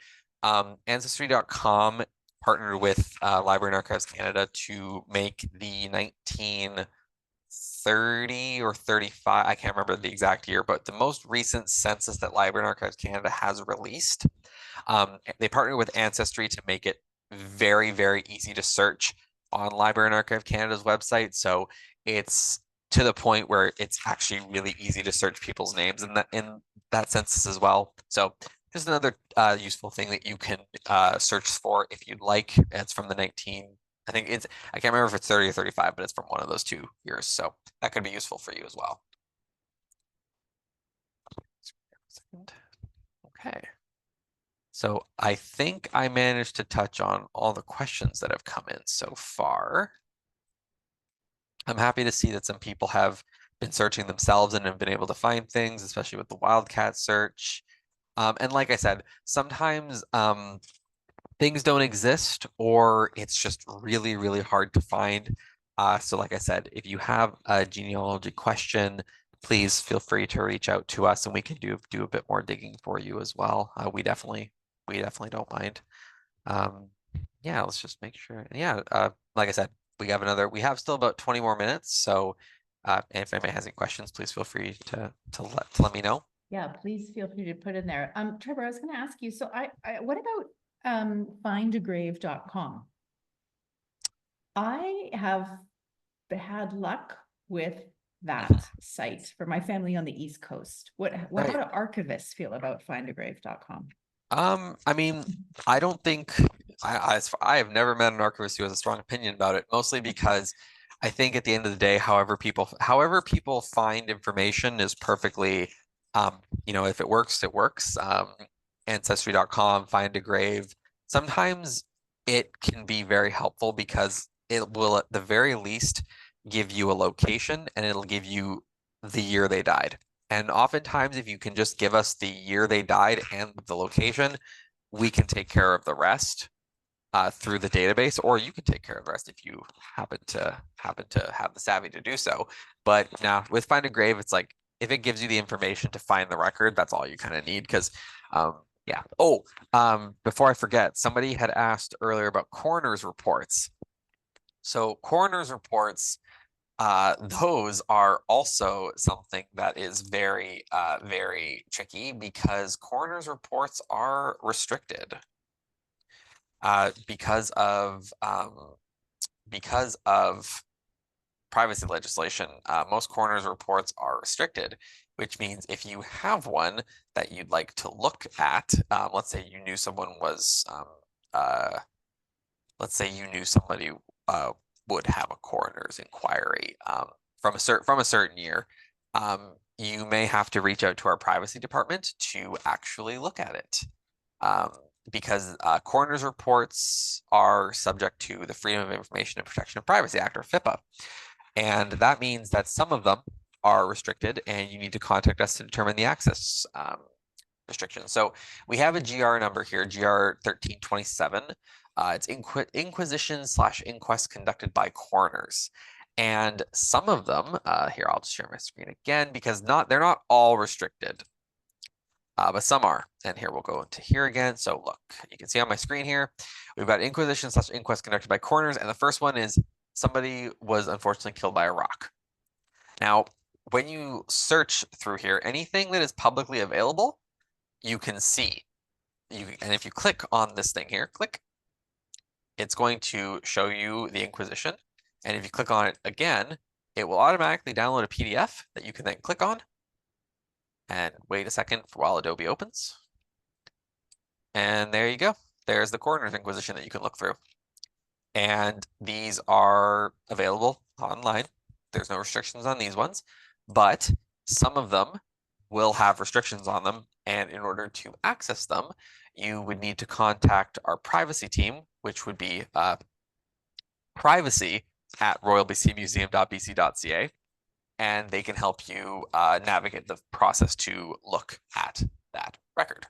Ancestry.com partnered with Library and Archives Canada to make the 1930 or 35, I can't remember the exact year, but the most recent census that Library and Archives Canada has released. They partnered with Ancestry to make it very, very easy to search on Library and Archive Canada's website. So it's to the point where it's actually really easy to search people's names in that census as well. So just another useful thing that you can search for if you'd like. It's from the I think I can't remember if it's 30 or 35, but it's from one of those 2 years. So that could be useful for you as well. Okay. So I think I managed to touch on all the questions that have come in so far. I'm happy to see that some people have been searching themselves and have been able to find things, especially with the wildcat search. And like I said, sometimes things don't exist or it's just really, really hard to find. So like I said, if you have a genealogy question, please feel free to reach out to us and we can do a bit more digging for you as well. We definitely don't mind. Yeah, let's just make sure. Yeah, like I said, we have still about 20 more minutes. So if anybody has any questions, please feel free to let me know. Yeah, please feel free to put in there. Trevor, I was gonna ask you, so what about findagrave.com? I have had luck with that site for my family on the East Coast. How Right. do archivists feel about findagrave.com? I mean, I don't think I have never met an archivist who has a strong opinion about it, mostly because I think at the end of the day, however people find information is perfectly, if it works, it works. Ancestry.com, Find a Grave. Sometimes it can be very helpful because it will at the very least give you a location and it'll give you the year they died. And oftentimes, if you can just give us the year they died and the location, we can take care of the rest through the database, or you can take care of the rest if you happen to have the savvy to do so. But now with Find a Grave, it's like if it gives you the information to find the record, that's all you kind of need. Because yeah. Oh, before I forget, somebody had asked earlier about coroner's reports. So coroner's reports. Those are also something that is very, very tricky because coroner's reports are restricted because of privacy legislation. Most coroner's reports are restricted, which means if you have one that you'd like to look at, let's say you knew someone was, let's say you knew somebody would have a coroner's inquiry from a certain year, you may have to reach out to our privacy department to actually look at it. Because coroner's reports are subject to the Freedom of Information and Protection of Privacy Act, or FIPA. And that means that some of them are restricted and you need to contact us to determine the access restrictions. So we have a GR number here, GR 1327. It's inquisition/inquest conducted by coroners. And some of them, here, I'll just share my screen again because they're not all restricted, but some are. And here we'll go into here again. So look, you can see on my screen here, we've got inquisition/inquest conducted by coroners. And the first one is somebody was unfortunately killed by a rock. Now, when you search through here, anything that is publicly available, you can see. And if you click on this thing here, click, it's going to show you the Inquisition. And if you click on it again, it will automatically download a PDF that you can then click on. And wait a second while Adobe opens. And there you go. there's the Coroner's Inquisition that you can look through. And these are available online. There's no restrictions on these ones, but some of them will have restrictions on them. And in order to access them, you would need to contact our privacy team, which would be privacy@royalbcmuseum.bc.ca, and they can help you navigate the process to look at that record.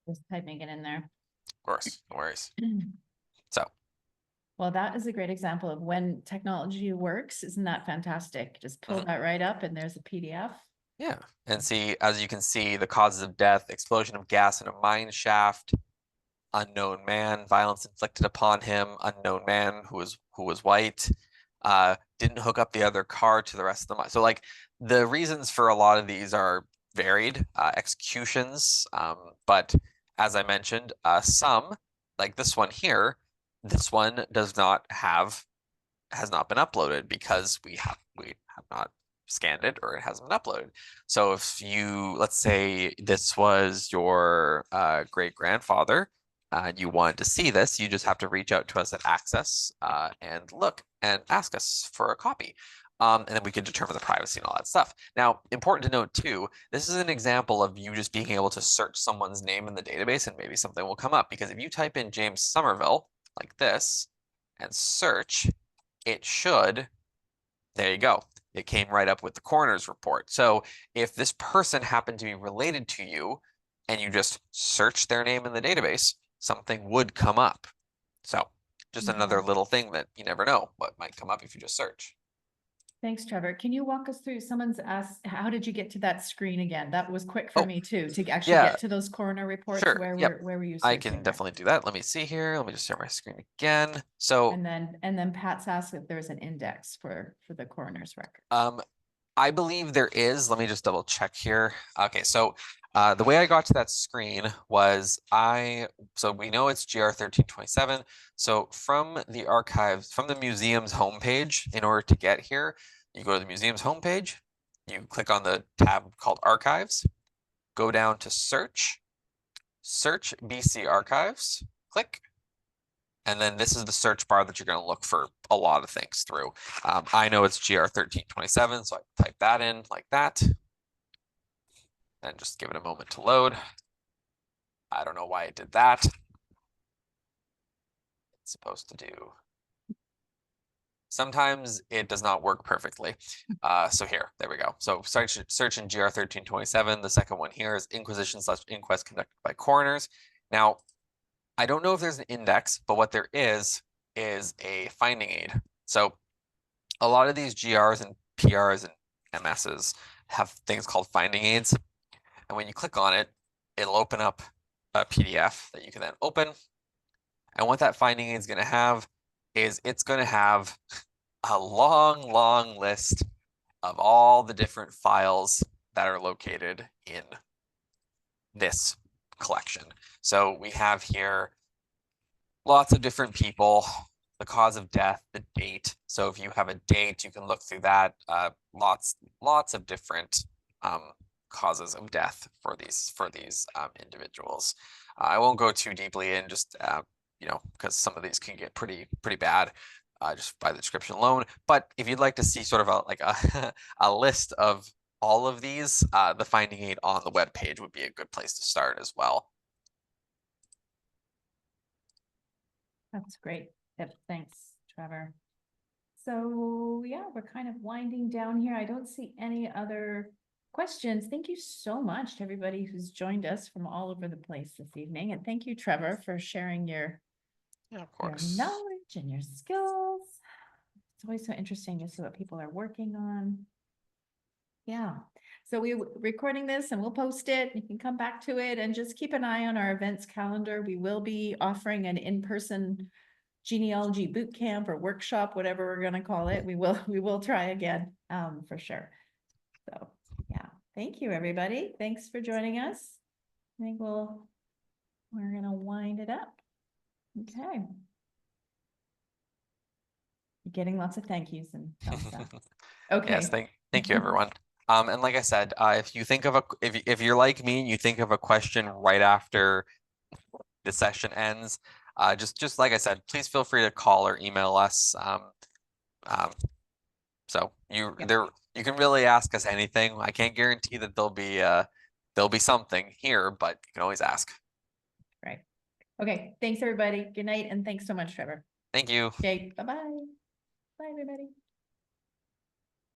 Just typing it in there. Of course, no worries. So, Well, that is a great example of when technology works. Isn't that fantastic? Just pull that right up and there's a PDF. yeah, and see, as you can see, the causes of death: explosion of gas in a mine shaft, unknown man, violence inflicted upon him, unknown man who was white, didn't hook up the other car to the rest of the mine. So like the reasons for a lot of these are varied, executions, but as I mentioned, some, like this one here, this one has not been uploaded because we have not scanned it, or it hasn't been uploaded. So if you, let's say this was your great grandfather, and you wanted to see this, you just have to reach out to us at Access and look and ask us for a copy. And then we can determine the privacy and all that stuff. Now, important to note too, this is an example of you just being able to search someone's name in the database and maybe something will come up. Because if you type in James Somerville like this and search, it should, there you go. It came right up with the coroner's report. So if this person happened to be related to you and you just search their name in the database, something would come up. So just another little thing that you never know what might come up if you just search. Thanks, Trevor. Can you walk us through, someone's asked, how did you get to that screen again? That was quick for me too, to actually yeah. get to those coroner reports. Sure. Where Yep. were you I searching can there? definitely do that. Let me see here. Let me just share my screen again. So And then Pat's asked if there's an index for the coroner's record. I believe there is. Let me just double check here. Okay, so the way I got to that screen was so we know it's GR 1327. So from the archives, from the museum's homepage, in order to get here, you go to the museum's homepage, you click on the tab called Archives, go down to Search, search BC Archives, click, and then this is the search bar that you're going to look for a lot of things through. I know it's GR 1327, so I type that in like that. And just give it a moment to load. I don't know why it did that. It's supposed to do. Sometimes it does not work perfectly. So here, there we go. So search in GR 1327. The second one here is Inquisition/Inquest conducted by coroners. Now, I don't know if there's an index, but what there is a finding aid. So a lot of these GRs and PRs and MSs have things called finding aids. And when you click on it, it'll open up a PDF that you can then open. And what that finding aid is going to have is it's going to have a long, long list of all the different files that are located in this collection. So we have here lots of different people, the cause of death, the date. So if you have a date, you can look through that. Lots of different causes of death for these individuals. I won't go too deeply in, just because some of these can get pretty bad just by the description alone. But if you'd like to see sort of a list of all of these, the finding aid on the web page would be a good place to start as well. That's great. Yep, thanks, Trevor. So yeah, we're kind of winding down here. I don't see any other questions. Thank you so much to everybody who's joined us from all over the place this evening. And thank you, Trevor, for sharing your knowledge and your skills. It's always so interesting to see what people are working on. Yeah. So we're recording this and we'll post it. You can come back to it and just keep an eye on our events calendar. We will be offering an in-person genealogy boot camp or workshop, whatever we're going to call it. We will try again, for sure. So yeah, thank you, everybody. Thanks for joining us. I think we're going to wind it up. Okay. You're getting lots of thank yous and thumbs up. Okay. Yes, thank you, everyone. And like I said, if you think of if you're like me and you think of a question right after the session ends. Just like I said, please feel free to call or email us. So you can really ask us anything. I can't guarantee that there'll be something here, but you can always ask. Right. Okay, thanks, everybody. Good night, and thanks so much, Trevor. Thank you. Okay, bye-bye. Bye, everybody.